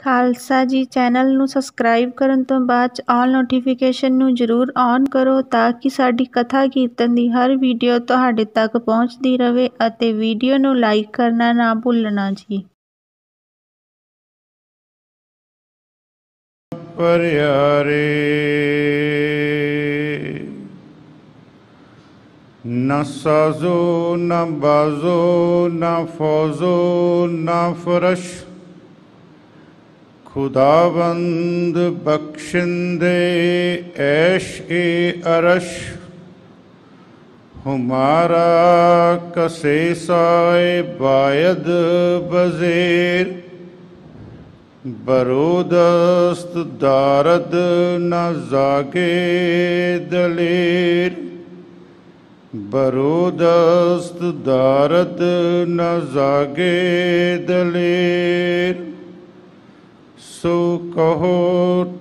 ਖਾਲਸਾ ਜੀ ਚੈਨਲ ਨੂੰ ਸਬਸਕ੍ਰਾਈਬ ਕਰਨ ਤੋਂ ਬਾਅਦ 'ਚ ਆਲ ਨੋਟੀਫਿਕੇਸ਼ਨ ਨੂੰ ਜ਼ਰੂਰ ਔਨ ਕਰੋ ਤਾਂ ਕਿ ਸਾਡੀ ਕਥਾ ਕੀਰਤਨ ਦੀ ਹਰ ਵੀਡੀਓ ਤੁਹਾਡੇ ਤੱਕ ਪਹੁੰਚਦੀ ਰਹੇ ਅਤੇ ਵੀਡੀਓ ਨੂੰ ਲਾਈਕ ਕਰਨਾ ਨਾ ਭੁੱਲਣਾ ਜੀ। परियारे न साजो न बाजो न फौजो न फरश खुदाबंद बख्शिंदे ऐश ए अरश हमारा कसे साए बायद बज़ेर बरोदस्त दारद न जागे दलेर बरोदस्त दारद न जागे दलेर सो कहो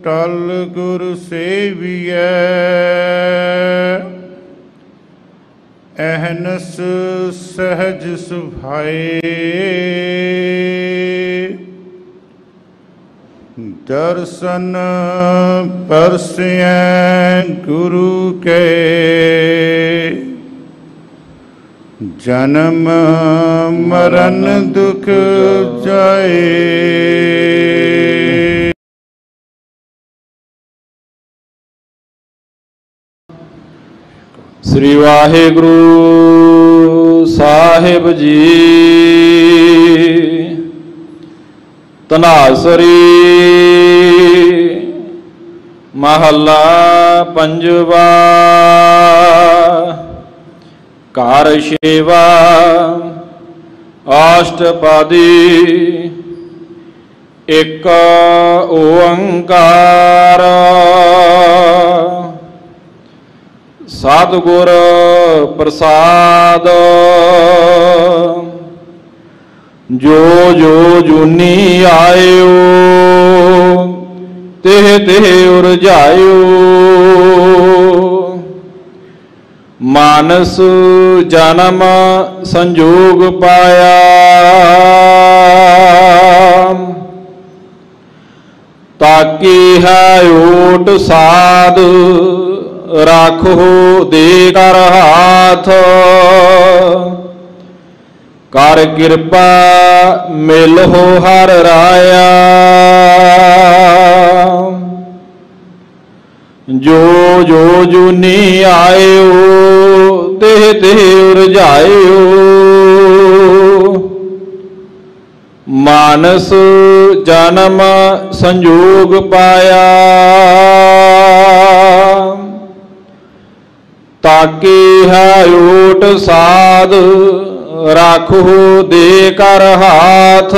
टल गुर सेवियै अहनस सहज सुभाए दर्शन परसिएं गुरु के जन्म मरण दुख जाए। श्री वाहिगुरु साहिब जी धनासरी महला पंजवा कार सेवा अष्टपदी एक ओंकार सतगुर प्रसाद जो जो जूनी आयो तेह तेह उरझायो मानस जन्म संजोग पाया ताकि है ओट साध राखो दे कर हाथ कर कृपा मिलो हर राया जो जो जूनी आयो तेह तेह उरझायो मानस जन्म संजोग पाया ताकि है ओट साध राखो दे कर हाथ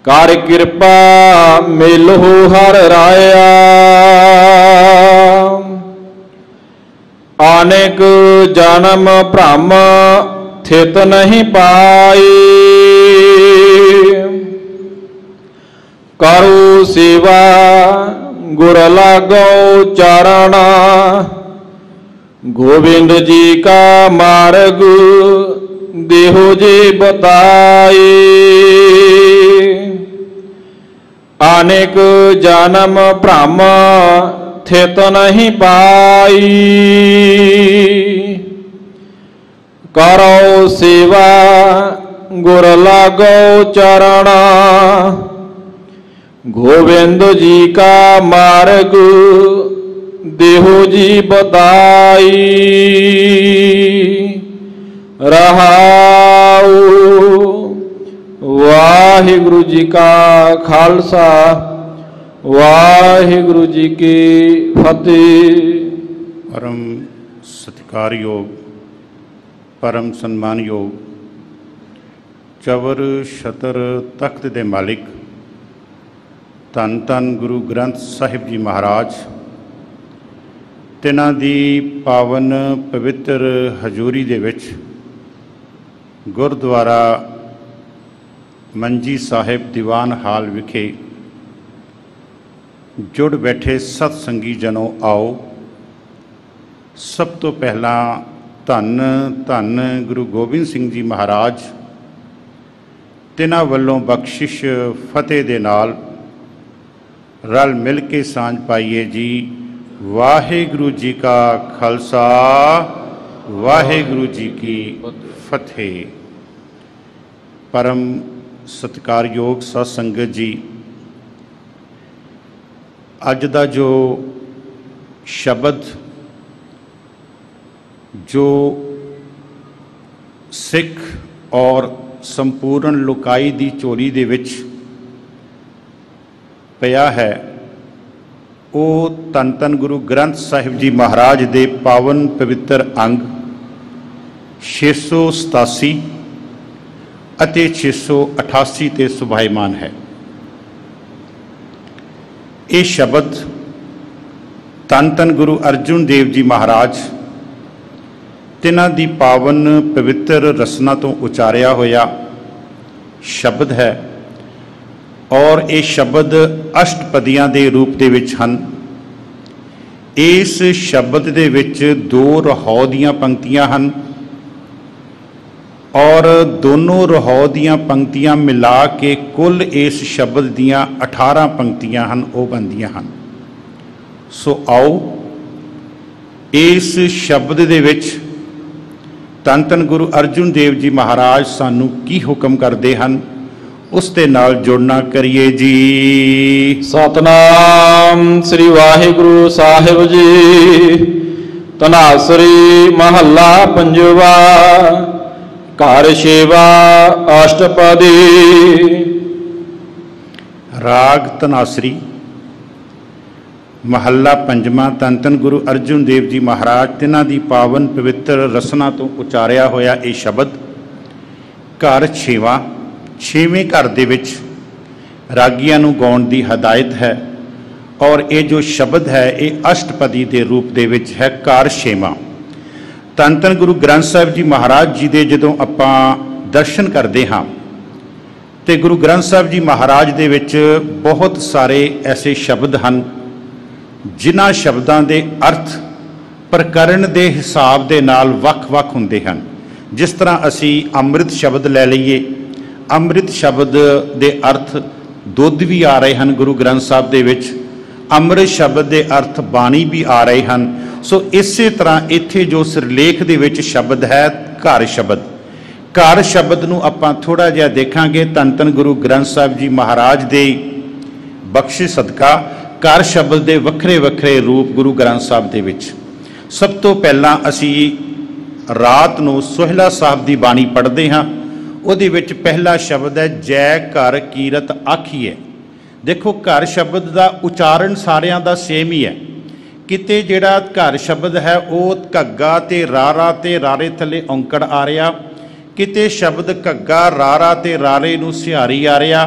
कर कृपा मिलो हर राया अनेक जन्म भ्रम थित नहीं पाई करो सेवा गुर लागो चरण गोविंद जी का मार्ग देहो जी बताए अनेक जन्म भ्रम थित नहीं पाई करो सेवा गुर लागो चरण गोविंद जी का मार्ग देहो जी बताई रहाऊ। वाहिगुरु जी का खालसा वाहिगुरु जी की फतेह। परम सत्कार योग परम सम्मान योग चवर छतर तख्त दे मालिक धन धन गुरु ग्रंथ साहिब जी महाराज तिन्हां दी पावन पवित्र हजूरी दे विच गुरुद्वारा मंजी साहिब दीवान हाल विखे जुड़ बैठे सतसंगी जनों आओ। सब तो पहला धन धन गुरु गोबिंद सिंह जी महाराज तिन्हां वल्लों बख्शिश फतेह दे नाल रल मिल के सांझ पाइए जी। वाहिगुरू जी का खालसा, वाहिगुरू जी की फतेह। परम सत्कारयोग सत संगत जी, अज दा जो शब्द जो सिख और संपूर्ण लुकाई दी चोरी दे विच पिया है, वो धन धन गुरु ग्रंथ साहिब जी महाराज दे पावन पवित्र अंग 687 अते 688 ते सुभाईमान है। ये शब्द धन धन गुरु अर्जुन देव जी महाराज तिन्हां दी पावन पवित्र रसना तो उचारिया होया शब्द है और ये शब्द अष्टपदियां दे रूप दे विच हन। इस शब्द दे विच 2 रहो दियां पंक्तियां हन और दोनों रहो दियां पंक्तियां मिला के कुल इस शब्द दियां 18 पंक्तियां हन, वो बनदियां हन। सो आओ इस शब्द दे विच धन धन गुरु अर्जुन देव जी महाराज सानू की हुक्म करते हैं, उसके नाल जुड़ना करिए जी। सतनाम श्री वाहिगुरु साहिब जी। तनासरी महला पंजवा। कार सेवा अष्टपदी। राग तनासरी महला पंजवा। धन धन गुरु अर्जुन देव जी महाराज तिन्हां दी पावन पवित्र रसना तो उचारिया होया ये शब्द। घर 6वां, 6वें घर दे विच रागियां नूं गाउण दी हदायत है और ये जो शब्द है ये अष्टपदी के रूप दे विच है। घर 6वां। धन धन गुरु ग्रंथ साहिब जी महाराज जी दे जदों आपां दर्शन करते हाँ तो गुरु ग्रंथ साहिब जी महाराज दे विच बहुत सारे ऐसे शब्द हैं जिन्हां शब्दां दे अर्थ प्रकरण दे हिसाब दे नाल वख-वख हुंदे हन। जिस तरह असी अमृत शब्द लै लईए, अमृत शब्द दे अर्थ दुध भी आ रहे हैं गुरु ग्रंथ साहिब दे विच, अमृत शब्द दे अर्थ बाणी भी आ रहे हैं। सो इसे तरह इत्थे जो सिरलेख दे विच शब्द है घर शब्द। घर शब्द नूं आपां थोड़ा जिहा देखांगे। धन धन गुरु ग्रंथ साहिब जी महाराज दे बख्शिश सदका घर शब्द के वक्रे वक्रे रूप गुरु ग्रंथ साहिब दे विच। सब तो पहला असी रात नूं सोहला साहिब की बाणी पढ़ते हाँ। उहदे विच पहला शब्द है जय घर कीरत आखीए। देखो घर शब्द का उचारण सारियां दा सेम ही है। किते जिहड़ा घर शब्द है वह घग्गा ते रारे थले औंकड़ आ रहा, किते शब्द घग्गा रारा ते रारे नूं सिहारी आ रहा,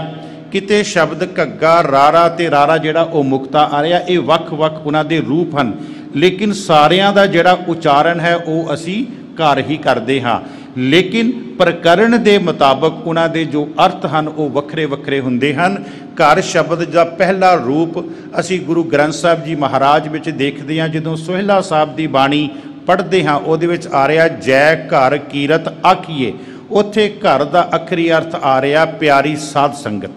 किते शब्द घग्गा रारा ते रारा जिहड़ा वो मुक्ता आ रहा। ये वख-वख उन्हां दे रूप हैं, लेकिन सारियां दा जिहड़ा उचारण है वो असी घर ही करते हाँ। लेकिन प्रकरण के मुताबक उन्हां दे जो अर्थ हैं वो वक्रे वक्रे हुंदे हैं। घर शब्द का पहला रूप असी गुरु ग्रंथ साहिब जी महाराज विच देखते हैं। जदों सोहला साहिब की बाणी पढ़ते हाँ उहदे विच आ रहा जय घर कीरत आखीए। उत्थे घर का अखरी अर्थ आ रहा प्यारी साध संगत।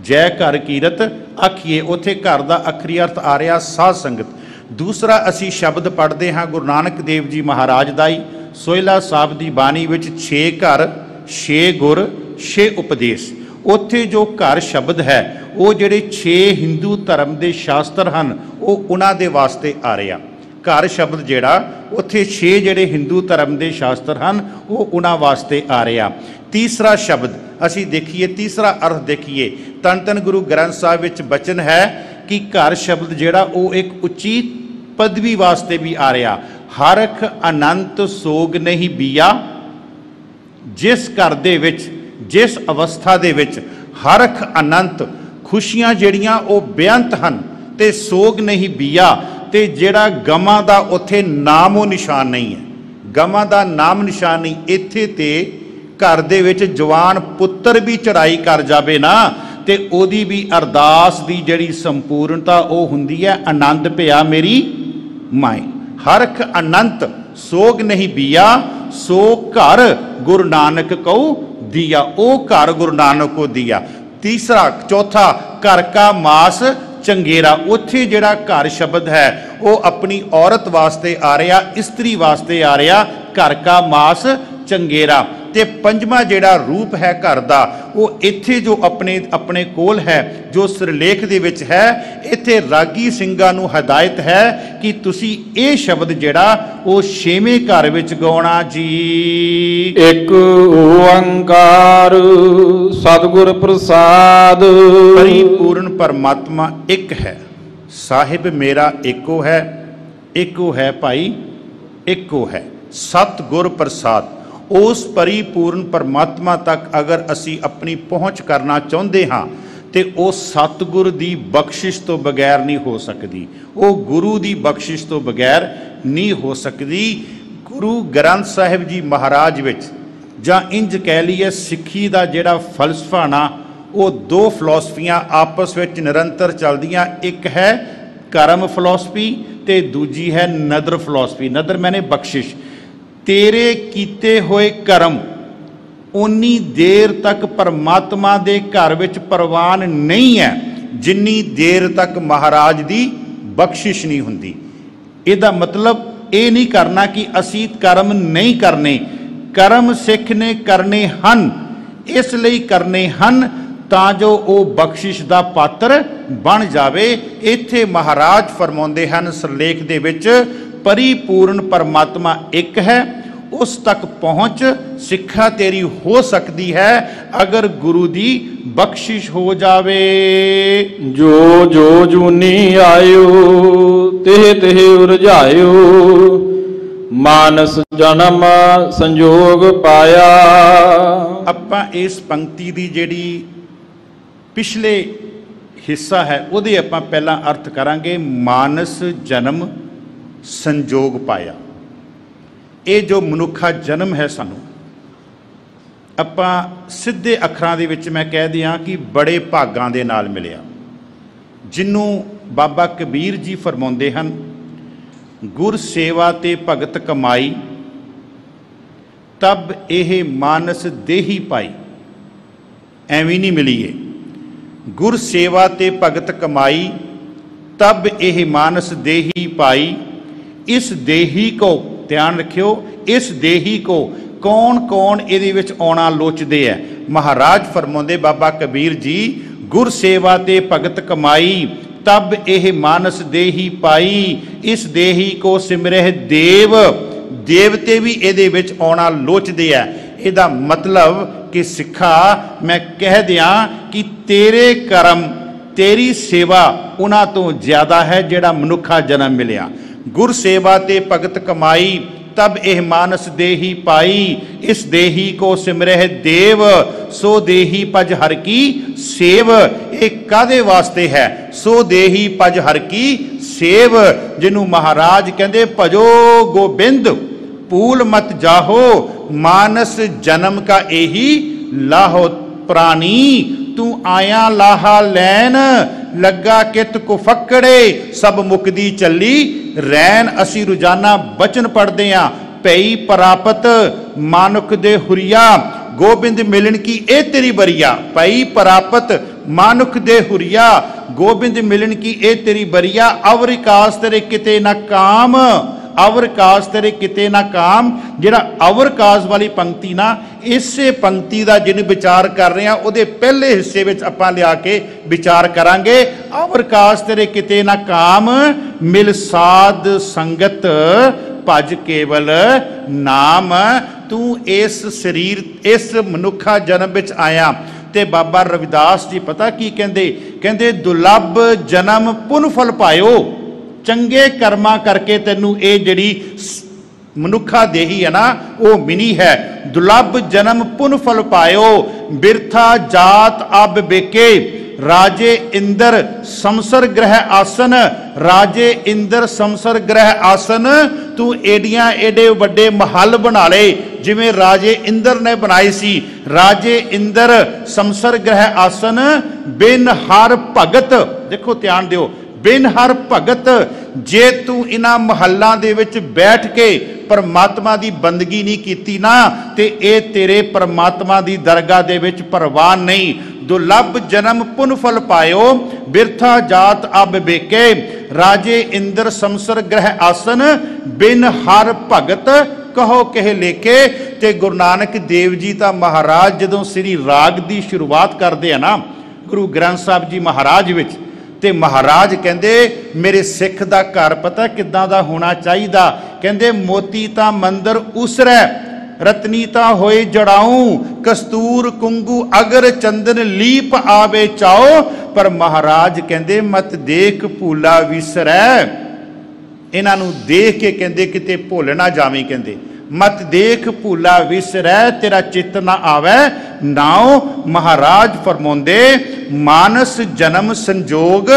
जय घर कीरत आखीए, उत्थे घर का अखरी अर्थ आ रहा साध संगत। दूसरा असी शब्द पढ़ते हाँ गुरु नानक देव जी महाराज का ही सोहला साहिब की बाणी विच 6 घर 6 गुर 6 उपदेश। उत्थे जो घर शब्द है वो जिहड़े 6 हिंदू धर्म के शास्त्र हैं वो उन्हां दे वास्ते आ रहा। घर शब्द जिहड़ा उत्थे 6 जिहड़े हिंदू धर्म के शास्त्र हैं वो उन्हां वास्ते आ रहा। तीसरा शब्द असी देखिए, तीसरा अर्थ देखिए। धन धन गुरु ग्रंथ साहिब विच बचन है कि घर शब्द जिहड़ा वो एक उचित पदवी वास्ते भी आ रहा। हरख अनंत सोग नहीं बीया। जिस घर दे विच जिस अवस्था दे विच हरख अनंत खुशियां जिहड़ियां वो बेअंत हन ते सोग नहीं बीया, ते जिहड़ा गमां दा उत्थे नामो निशान नहीं है। गमां दा नाम निशान नहीं। इत्थे ते घर दे विच जवान पुत्र भी चढ़ाई कर जावे ना ते ओदी भी अरदास दी जिहड़ी संपूर्णता वो हुंदी है आनंद पिया मेरी माए। हरख अनंत सोग नहीं बीया, सो घर गुरु नानक कहू दिया, वो घर गुरु नानक को दिया। तीसरा चौथा घर का मास चंगेरा, उत्थे जिहड़ा घर शब्द है वो अपनी औरत वास्ते आ रहा, इस्त्री वास्ते आ रहा, घर का मास चंगेरा। ते पंजवा जिहड़ा रूप है घर दा वो इत्थे जो अपने अपने कोल है, जो सिरलेख दे विच है, इत्थे रागी ਸਿੰਘਾਂ ਨੂੰ हदायत है कि तुसी ये शब्द जिहड़ा वो छेवें घर विच गाउणा जी। एक ओंकार सतगुर प्रसाद। परिपूर्ण परमात्मा एक है, साहिब मेरा एको है, एको है भाई एको है। सतगुर प्रसाद, उस परिपूर्ण परमात्मा तक अगर असी अपनी पहुँच करना चाहते हाँ तो वह सतगुर की बख्शिश तो बगैर नहीं हो सकती, वो गुरु की बख्शिश तो बगैर नहीं हो सकती। गुरु ग्रंथ साहिब जी महाराज विच जां इंज कह लीए सिक्खी का जिहड़ा फलसफा ना, वो दो फिलोसफियां आपस में निरंतर चलदियां, एक है कर्म फिलोसफी ते दूजी है नदर फिलोसफी। नदर मैंने बख्शिश, तेरे कीते हुए कर्म उन्नी देर तक परमात्मा दे घर विच प्रवान नहीं है जिन्नी देर तक महाराज दी बख्शिश नहीं हुंदी। इहदा मतलब ये नहीं करना कि असी कर्म नहीं करने, कर्म सिख ने करने हन, इसलिए करने हन तां जो वो बख्शिश दा पात्र बन जावे। इत्थे महाराज फरमाउंदे हन सिरलेख दे विच, परिपूर्ण परमात्मा एक है, उस तक पहुँच सिक्खा तेरी हो सकती है अगर गुरु दी बख्शिश हो जावे। जो जो जूनी आयो तेह तेह उरझायो, मानस जन्म संजोग पाया। आपां इस पंक्ति दी जिहड़ी पिछले हिस्सा है उहदे आपां पहला अर्थ करांगे, मानस जन्म संजोग पाया। ये जो मनुखा जन्म है सानू आपां सीधे अखरां दे विच मैं कह दियां कि बड़े भागां दे नाल मिलिया, जिन्नू बाबा कबीर जी फरमाउंदे हन, गुर सेवा ते भगत कमाई तब यह मानस देही पाई। एवं नहीं मिली है, गुर सेवा ते भगत कमाई तब यह मानस देही पाई। इस देही को ध्यान रखियो, इस देही को कौन कौन इहदे विच आउणा लोचदे है। महाराज फरमाउंदे बाबा कबीर जी, गुर सेवा ते भगत कमाई तब यह मानस देही पाई। इस देही को सिमरह देव, देवते भी इहदे विच आउणा लोचदे है। इहदा मतलब कि सिखा मैं कह दियां कि तेरे कर्म तेरी सेवा उन्हां तो ज्यादा है जिहड़ा मनुखा जन्म मिलिया। गुर सेवा ते भगत कमाई तब यह मानस देही पाई। इस देही को सिमरह देव, सो देही पज हर की सेव। एक कादे वास्ते है, सो देही पज हर की सेव, जिन्हों महाराज कहते भजो गोबिंद पूल मत जाहो, मानस जन्म का यही लाहो प्राणी। तू आया लाहा लैन, लगा कित को फकड़े, सब मुकदी चली रैन। असी रोजाना बचन पढ़ते हैं, पई प्रापत मानुख दे हुरिया, गोबिंद मिलन की ए तेरी बरिया। पई प्रापत मानुख दे हुरिया, गोबिंद मिलन की ए तेरी बरिया। अवर कास तेरे किते ना काम, अवर कास तेरे किते ना काम। जिहड़ा अवर कास वाली पंक्ति ना, इसे पंक्ति का जिन विचार कर रहे हैं उहदे पहले हिस्से विच आपां लिया के विचार करांगे। अवर कास तेरे किते ना काम, मिल साध संगत भज केवल नाम। तू इस शरीर इस मनुखा जन्म विच आया ते बाबा रविदास जी पता की कहंदे, कहंदे दुलभ जन्म पुन फल पायो। चंगे कर्मा करके तेनू ये जिहड़ी मनुखा देही है ना वो मिली है। दुलभ जन्म पुन फल पायो, बिरथा जात अब बेके। राजे इंद्र समसर ग्रह आसन, राजे इंद्र समसर ग्रह आसन। तू एडियां एडे वड्डे महल बना ले जिवें राजे इंद्र ने बनाए सी। राजे इंद्र समसर ग्रह आसन, बिन हर भगत। देखो ध्यान दिओ, बिन हर भगत। जे तू इन्हां महलों दे विच बैठ के परमात्मा की बंदगी नहीं कीती ना, ते ये तेरे परमात्मा की दरगाह दे विच परवान नहीं। दुर्लभ जन्म पुन फल पायो, बिरथा जात अब बेके, राजे इंद्र संसर ग्रह आसन, बिन हर भगत कहो कह लेके। ते गुरु नानक देव जी तो महाराज जदों श्री राग की शुरुआत करते हैं ना गुरु ग्रंथ साहब जी महाराज विच, ते महाराज कहते मेरे सिख दा घर पता किदां दा होना चाहिए। कहते मोती ता मंदिर उसरै, रतनी ता होए जड़ाऊं, कस्तूर कुंगू अगर चंदन लीप आवे चाओ। पर महाराज कहते मत देख भूला विसरै, इन्हां नूं देख के कहते किते भुल ना जावीं। कहते मत देख भूला विसरै, तेरा चित्त ना आवे नाओ। महाराज फरमाउंदे मानस जन्म संजोग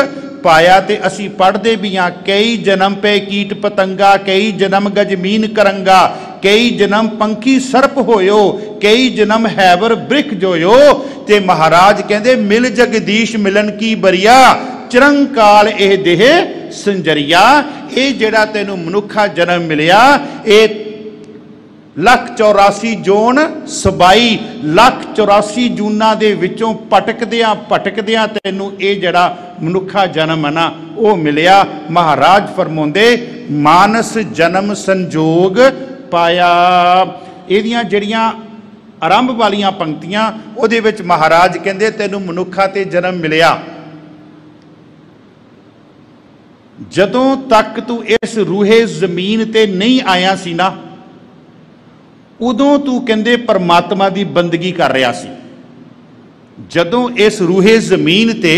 पाया, ते असी पढ़ते भी हाँ कई जन्म पे कीट पतंगा, कई जन्म गजमीन करंगा, कई जन्म पंखी सर्प होयो, कई जन्म हैवर बृख जोयो। ते महाराज कहते मिल जगदीश मिलन की बरिया, चिरंकाल एह देह संजरिया। ये जिहड़ा तैनूं मनुखा जन्म मिलिया, ये 184 जोन 184 जूना दे विचों भटकदियां तैनूं ये जड़ा मनुखा जन्म है ना वो मिलिया। महाराज फरमाउंदे मानस जन्म संजोग पाया। इहदियां जड़ियां आरंभ वालियां पंक्तियां उहदे विच महाराज कहंदे तैनूं मनुखा ते जन्म मिलिया, जदों तक तू इस रूहे जमीन ते नहीं आया सी ना, उदों तू कहंदे परमात्मा की बंदगी कर रहा सी। जदों इस रूहे जमीन ते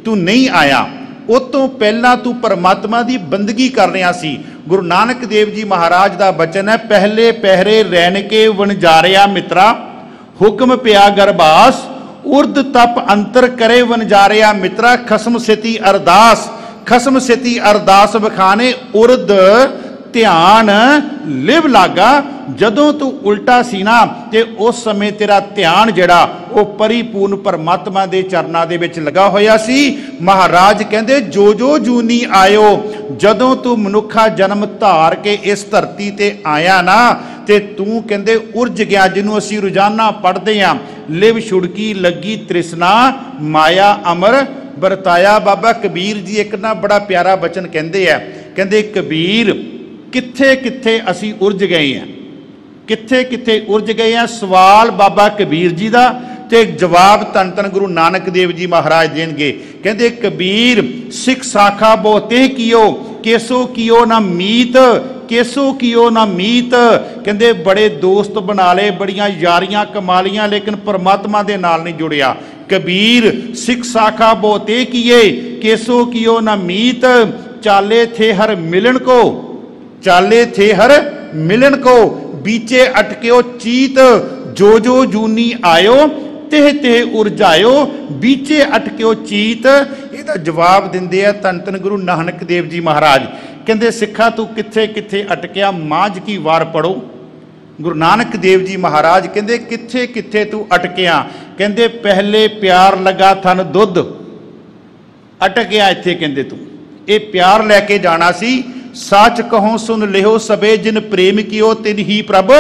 तू नहीं आया, उस तो पहला तू परमात्मा की बंदगी कर रहा सी। गुरु नानक देव जी महाराज का बचन है, पहले पहरे रैन के वनजारिया मित्रा, हुक्म पिया गरबास, उर्द तप अंतर करे वनजारिया मित्रा, खसम सिति अरदास, खसम सिति अरदास बखाने उर्द ध्यान लिव लागा। जदों तू उल्टा सी ना ते उस समय तेरा ध्यान जड़ा वो परिपूर्ण परमात्मा दे चरनां दे विच लगा होया सी। महाराज कहंदे जो जो जूनी आयो, जदों तू मनुखा जन्म धार के इस धरती ते आया ना, ते तू कहंदे उर्ज गया, जिन्हों असीं रोजाना पढ़ते हैं, लिव छुड़की लगी तृष्णा, माया अमर बरताया। बाबा कबीर जी एक ना बड़ा प्यारा बचन कहंदे है, कहंदे कबीर कित्थे कित्थे असी उर्ज गए हैं, कित्थे कित्थे उर्ज गए हैं। सवाल बाबा कबीर जी का ते जवाब धन धन गुरु नानक देव जी महाराज देंगे। कहते कबीर सिख साखा बहुते कियो, केसो कियो ना मीत, केसो कियो ना मीत। कहते बड़े दोस्त बना ले, बड़ियां यारियां कमा लियां, लेकिन परमात्मा दे नाल नहीं जुड़िया। कबीर सिख साखा बहुते किए, केसो कियो ना मीत, चाले थे हर मिलन को, चाले थे हर मिलन को, बीचे अटक्यो चीत, जो जो जूनी आयो तेह तेह उर्जायो, बीचे अटक्यो चीत। इसका जवाब दिंदे है धन धन गुरु नानक देव जी महाराज। कहते सिखा तू कित्थे कित्थे अटकिया, मांझ की वार पढ़ो। गुरु नानक देव जी महाराज कहते कित्थे कित्थे तू अटकिया। कहते पहले प्यार लगा थन दुध, अटक गया इत्थे। कहते तू ये प्यार लैके जाना सी, सच कहो सुन लिहो सबे जिन प्रेम कियो तिन ही प्रभ।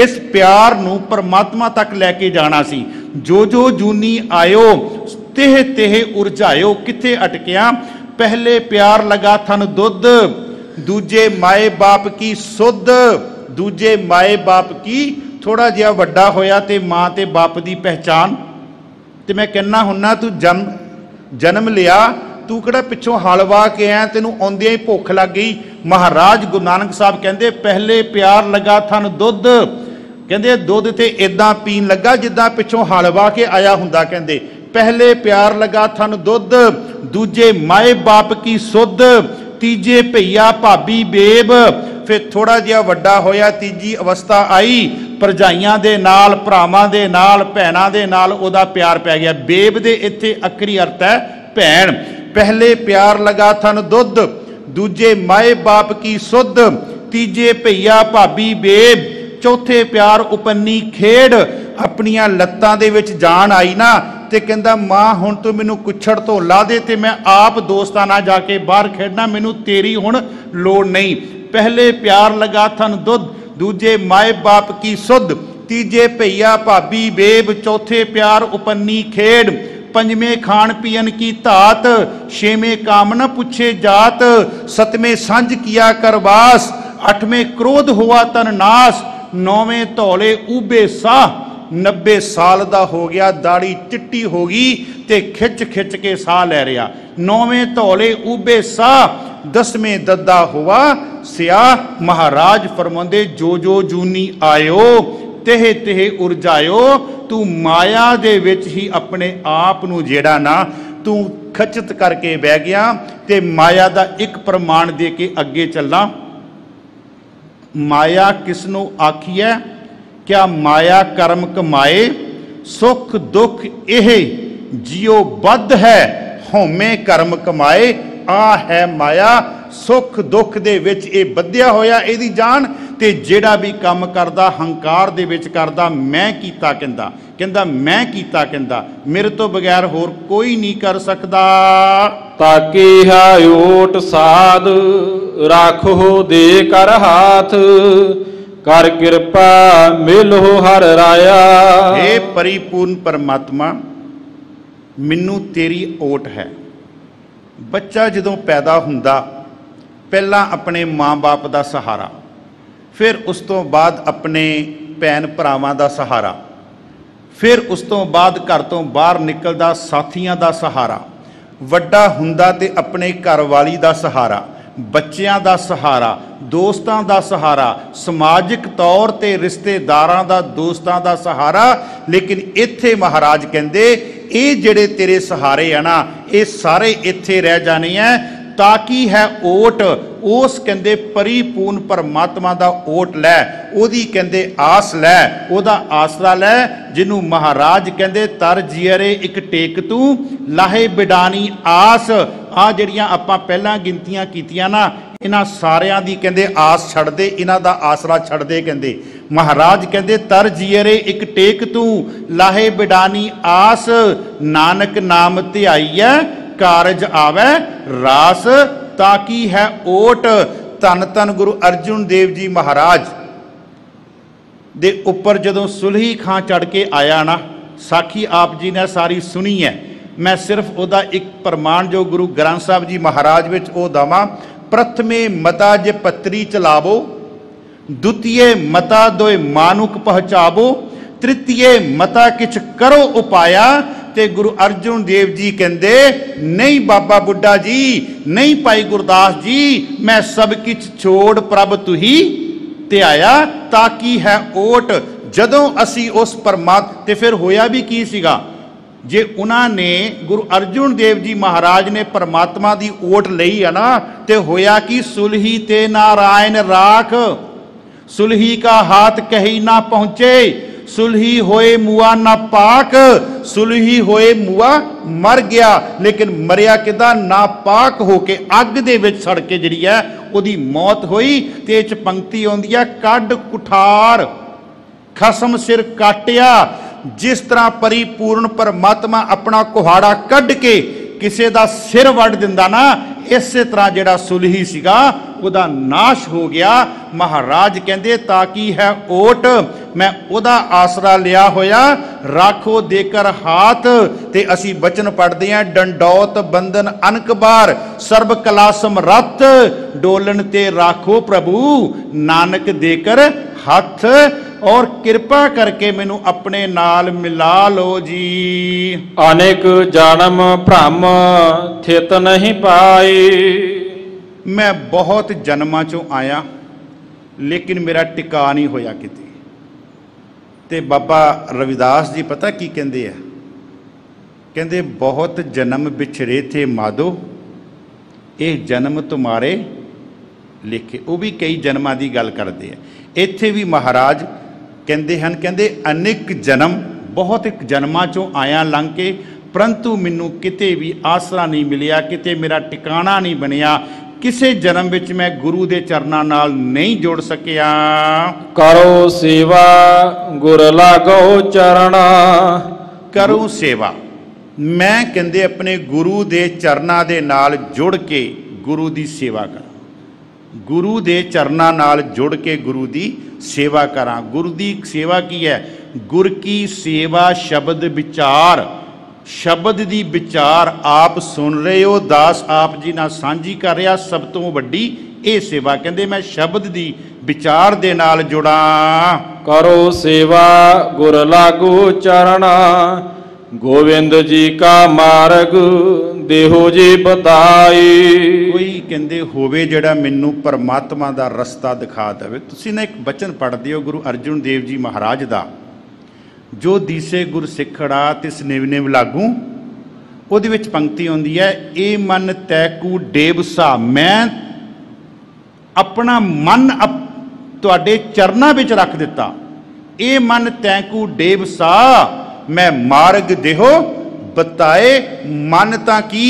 इस प्यार नू परमात्मा तक लैके जाना सी। जो जो जूनी आयो तेह तेह उर्जायो। किथे अटकिया, पहले प्यार लगा थन दुध, दूजे माए बाप की सुध, दूजे माए बाप की। थोड़ा जिहा वड्डा होया ते मां ते बाप की पहचान। ते मैं कहना हुन्ना तू जन्म लिया, तू किहड़ा पिछों हल वाह के आया, तेनू आउंदियां ही भुख लग गई। महाराज गुरु नानक साहब कहते पहले प्यार लगा थन दुध, कहते दुध ते इदां पीन लगा जिद्दां पिछों हल वाह के आया हुंदा। कहते पहले प्यार लगा थन दुध, दूजे माए बाप की सुध, तीजे भैया भाभी बेब। फिर थोड़ा जिहा वड्डा होया, तीजी अवस्था आई, भरजाइयां दे नाल, भरावां दे नाल, भैणां दे नाल ओहदा प्यार पै गया। बेब दे इत्थे अखरी अर्थ है भैण। पहले प्यार लगा थन दुध, दूजे माए बाप की सुध, तीजे भैया भाभी बेब, चौथे प्यार उपन्नी खेड़। अपनियां लत्तां दे विच जान आई ना ਤੇ ਕਹਿੰਦਾ ਮਾਂ ਹੁਣ ਤੂੰ ਮੈਨੂੰ ਕੁੱਛੜ ਤੋਂ ਲਾ ਦੇ ਤੇ ਮੈਂ ਆਪ ਦੋਸਤਾਂ ਨਾਲ ਜਾ ਕੇ ਬਾਹਰ ਖੇਡਣਾ, ਮੈਨੂੰ ਤੇਰੀ ਹੁਣ ਲੋੜ ਨਹੀਂ। ਪਹਿਲੇ ਪਿਆਰ ਲਗਾ ਥਨ ਦੁੱਧ, ਦੂਜੇ ਮਾਏ ਬਾਪ ਕੀ ਸੁਧ, ਤੀਜੇ ਭਈਆ ਭਾਬੀ ਬੇਬ, ਚੌਥੇ ਪਿਆਰ ਉਪੰਨੀ ਖੇਡ, पंजवें खान पियन की धात, छेवें काम न पूछे जात, सतवें संज किया करवास, अठवें क्रोध हुआ तन नाश, नौवें धौले उबे साह, 90 साल का हो गया, दाढ़ी चिट्टी हो गई ते खिच खिच के साह लै रहा। नौवें धौले उबे साह, 10वें दद्दा हुआ स्याह। महाराज फरमांदे जो जो जूनी आयो तेहे तेहे उरजायो, तू माया दे विच ही अपने आप नू जेड़ा ना तू खचित करके बह गया ते माया दा एक प्रमाण दे के अगे चलना। माया किसनू आखिए? क्या माया कर्म कमाए, सुख दुख यह जियो बद्ध है, होमे कर्म कमाए। आ है माया, सुख दुख दे विच ये बद्धिया होया इहदी जान, ते जेड़ा भी काम करदा हंकार दे विच करदा, मैं कीता कहंदा, कहंदा मैं कीता कहंदा, मेरे तो बगैर होर कोई नहीं कर सकदा। ताके है ओट साध, राखो दे कर हाथ, कर कृपा मिलो हर राया। हे परिपूर्ण परमात्मा, मैनू तेरी ओट है। बच्चा जदों पैदा हुंदा पहला अपने माँ बाप का सहारा, फिर उस तो बाद अपने भैन भरावां दा सहारा, फिर उस तो बाद घर तो बाहर निकलदा साथियां दा सहारा, वड्डा हुंदा ते अपने घरवाली दा सहारा, बच्चियां दा सहारा, दोस्तां दा सहारा, समाजिक तौर ते रिश्तेदारां दा दोस्तां दा सहारा। लेकिन इत्थे महाराज कहंदे ये जिहड़े तेरे सहारे है ना, ये सारे इत्थे रह जाने हैं। ताकि है ओट, उस कहंदे परिपूर्ण परमात्मा दा ओट लै, ओदी कहंदे आस लै, ओदा आसरा लै, जिन्हों महाराज कहंदे तर जियरे एक टेक तू लाहे बिडानी आस। आ जिहड़ियां आपां पहलां गिनतियां कीतियां ना, इन्हां सारियां दी कहंदे आस छड़ दे, इन्हां दा आसरा छड़ दे। कहंदे महाराज कहंदे तर जियरे एक टेक तू लाहे बिडानी आस, नानक नाम ध्याईऐ कारज आवे रास। ताकि है ओट। धन धन गुरु अर्जुन देव जी महाराज दे उपर जदों सुलही खां चढ़ के आया ना, साखी आप जी ने सारी सुनी है। मैं सिर्फ उहदा एक प्रमाण जो गुरु ग्रंथ साहब जी महाराज विच ओ दवां। प्रथमे मता जे पत्री चलावो, द्वितीय मता दोए मानुक पहचावो, तृतीय मता किछ करो उपाया। ते गुरु अर्जुन देव जी कहंदे नहीं बाबा बुड्ढा जी, नहीं भाई गुरदास जी, मैं सब किछ छोड़ प्रभ तुही ते आया। ताकि है ओट। जदों असी उस परमात्मा ते फिर होया भी की सीगा, जे उन्होंने गुरु अर्जुन देव जी महाराज ने परमात्मा की ओट लई है ना, ते होया कि सुलही ते नारायण राख, सुलही का हाथ कहीं ना पहुंचे, सुलही होए मुआ ना पाक, सुलही होए मुआ मर गया। लेकिन मरिया किदा ना पाक होके अग दे विच सड़ के जिहड़ी है उहदी मौत होई। ते इच पंक्ति आउंदी है कड कुठार खसम सिर काटिया। जिस तरह परिपूर्ण परमात्मा अपना कुहाड़ा कढ़ के किसी का सिर वड़ दिंदा ना, इस तरह जिहड़ा सुलही सीगा उहदा नाश हो गया। महाराज कहंदे ताकि है ओट, मैं उहदा आसरा लिया होया, राखो देकर हाथ। ते असी बचन पढ़ते हैं डंडौत बंधन अनक बार, सर्व कला समरथ, डोलन ते राखो प्रभु, नानक देकर हथ। और कृपा करके मैनू अपने नाल मिला लो जी। अनेक जन्म भ्रम थित नहीं पाए, मैं बहुत जन्मां चों आया लेकिन मेरा टिका नहीं होया किते। ते बाबा रविदास जी पता की कहंदे आ? कहंदे बहुत जन्म बिछड़े थे माधो, ये जन्म तुम्हारे लिखे। वो भी कई जन्मां दी गल करते हैं। इत्थे भी महाराज कहते हैं, कहते अनेक जन्म, बहुत एक जन्मां चों आया लंघ के, परंतु मैनू किते भी आसरा नहीं मिलिया, किते मेरा टिकाणा नहीं बनिया, किसे जन्म विच मैं गुरु दे चरनां नाल नहीं जुड़ सकिया। करो सेवा गुर लागो चरणा, करूं सेवा। मैं कहते अपने गुरु के चरना दे नाल जुड़ के गुरु की सेवा करा, गुरु के चरना नाल जुड़ के गुरु की सेवा करा। गुरु की सेवा की है? गुर की सेवा शब्द विचार, शब्द दी विचार आप सुन रहे हो, दास आप जी नाल सांझी कर रहा, सब तो वड्डी ये सेवा। कहते मैं शब्द दी विचार दे नाल जुड़ा। करो सेवा गुर लागू चरणा, गोविंद जी का मार्ग देहो जी बताई। कोई कहते होवे जिहड़ा मैनू परमात्मा दा रस्ता दिखा देवे। तुसीं ना एक बचन पढ़दे हो गुरु अर्जुन देव जी महाराज दा, जो दिसे गुर सिखड़ा तिस निव निव लागू। ਉਹਦੇ ਵਿੱਚ पंक्ति आउंदी है, ए मन तैकू डेबसा, मैं अपना मन तुहाडे चरनां विच रख दिता। ए मन तैकू डेबसा, मैं मार्ग देहो बताए। मन तां की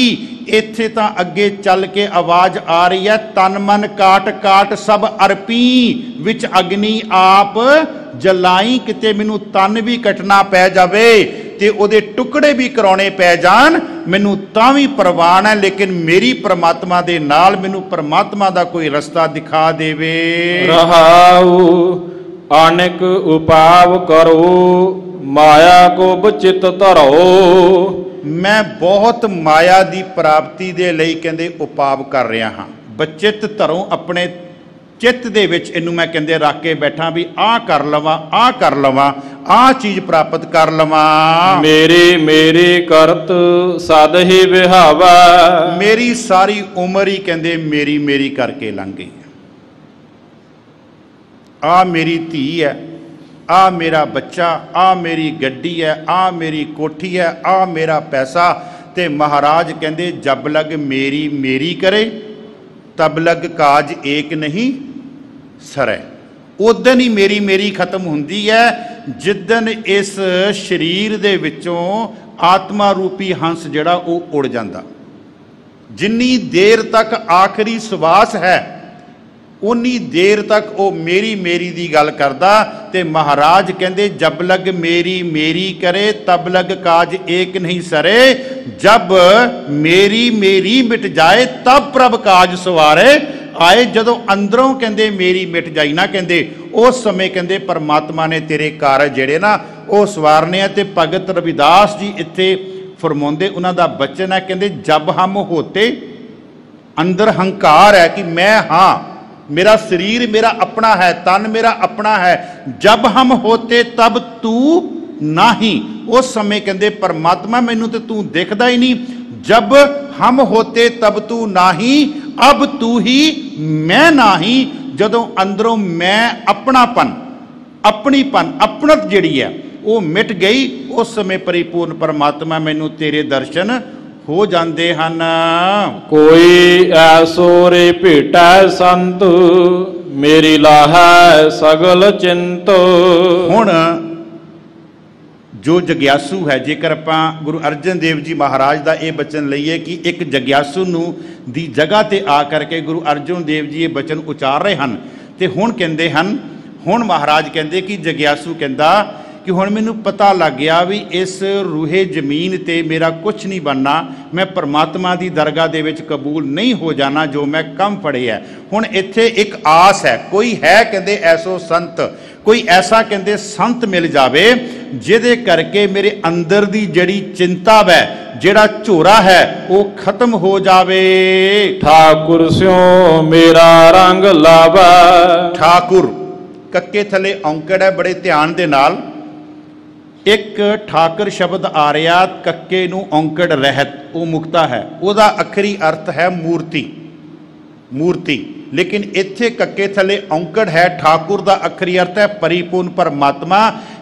इत्थे तां अगे चल के आवाज़ आ रही है, तन मन काट काट सब अरपी, विच अग्नि आप जलाई। किते मैनू तन भी कटना पै जावे ते उहदे टुकड़े भी कराने पै जान, मैनू तां भी परवान है, लेकिन मेरी परमात्मा दे नाल मैनू परमात्मा दा कोई रस्ता दिखा देवे। रहाऊ अनेक उपाव करो, माया को बचित धरो। मैं बहुत माया की प्राप्ति दे लई कहंदे उपाव कर रहा हाँ। बचित धरों, अपने चित्त दे विच इनू मैं कहंदे रख के बैठा भी आ कर लवां, आ कर लवां, आ चीज़ प्राप्त कर लवां। मेरी मेरी करत सद ही विहावा, मेरी सारी उम्र ही कहंदे मेरी मेरी करके लंघ गई। आ मेरी धी है, आ मेरा बच्चा, आ मेरी गड्डी है, आ मेरी कोठी है, आ मेरा पैसा। ते महाराज कहंदे जब लग मेरी मेरी करे तब लग काज एक नहीं सरै। उदन ही मेरी मेरी खत्म हुंदी है जिदन इस शरीर दे विचों आत्मा रूपी हंस जिहड़ा वो उड़ जांदा। जिन्नी देर तक आखिरी सवास है उन्नी देर तक वो मेरी मेरी दी गल करदा। ते महाराज कहंदे जब लग मेरी मेरी करे तब लग काज एक नहीं सरे। जब मेरी मेरी मिट जाए तब प्रभ काज सवारे आए। जदों अंदरों कहंदे मेरी मिट जाई ना, कहंदे उस समय कहंदे परमात्मा ने तेरे कारज जिहड़े ना वो सवारने आ। ते भगत रविदास जी इत्थे फरमाउंदे, उन्हां दा बचन है, कहंदे जब हम होते, अंदर हंकार है कि मैं हाँ, मेरा शरीर मेरा अपना है, तन मेरा अपना है। जब हम होते तब तू नाही। उस समय कहंदे परमात्मा मैनू तो तू दिखदा ही नहीं। जब हम होते तब तू नाही, अब तू ही मैं नाही। जदों अंदरों मैं अपनापन, अपनीपन, अपनत जिहड़ी है वो मिट गई, उस समय परिपूर्ण परमात्मा मैनू तेरे दर्शन हो जाते हैं। कोई ऐसो रे भेटा संत, मेरी लाहा सगल चिंत। हुण जो जग्यासू है, जेकर आपां गुरु अर्जन देव जी महाराज का यह बचन लईए कि एक जग्यासू नूं दी जगह ते आ करके गुरु अर्जन देव जी ये बचन उचार रहे हैं। तो हुण कहंदे हन, हुण महाराज कहंदे कि जग्यासू कहंदा कि हुण मैनू पता लग गया भी इस रूहे जमीन ते मेरा कुछ नहीं बनना, मैं परमात्मा की दरगाह दे विच कबूल नहीं हो जाना जो मैं कम फड़े है। हुण इत्थे एक आस है, कोई है कहंदे ऐसो संत, कोई ऐसा कहंदे संत मिल जावे जिहदे करके मेरे अंदर दी जड़ी चिंता है, जिहड़ा झोरा है वो खत्म हो जावे। ठाकुर स्यों मेरा रंग लावा। ठाकुर कक्के थले औंकड़ है, बड़े ध्यान दे नाल। एक ठाकर शब्द आ रहा, कक्के नूं औंकड़ रहत, वो मुक्ता है, उहदा अखरी अर्थ है मूर्ति, मूर्ति। लेकिन इत्थे कक्के थले औंकड़ है, ठाकुर दा अखरी अर्थ है परिपूर्ण परमात्मा।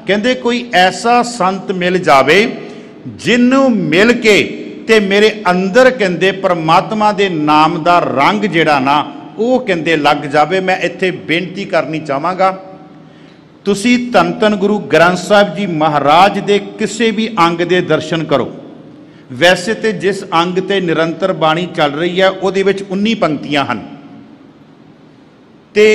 कहंदे कोई ऐसा संत मिल जावे जिन्नू मिल के ते मेरे अंदर कहंदे परमात्मा दे नाम दा रंग जिहड़ा ना वो कहंदे लग जावे। मैं इत्थे बेनती करनी चाहांगा, तुसी धन धन गुरु ग्रंथ साहिब जी महाराज दे किसी भी अंग दे दर्शन करो। वैसे तो जिस अंग ते निरंतर बाणी चल रही है उहदे विच 19 पंक्तियां हन, ते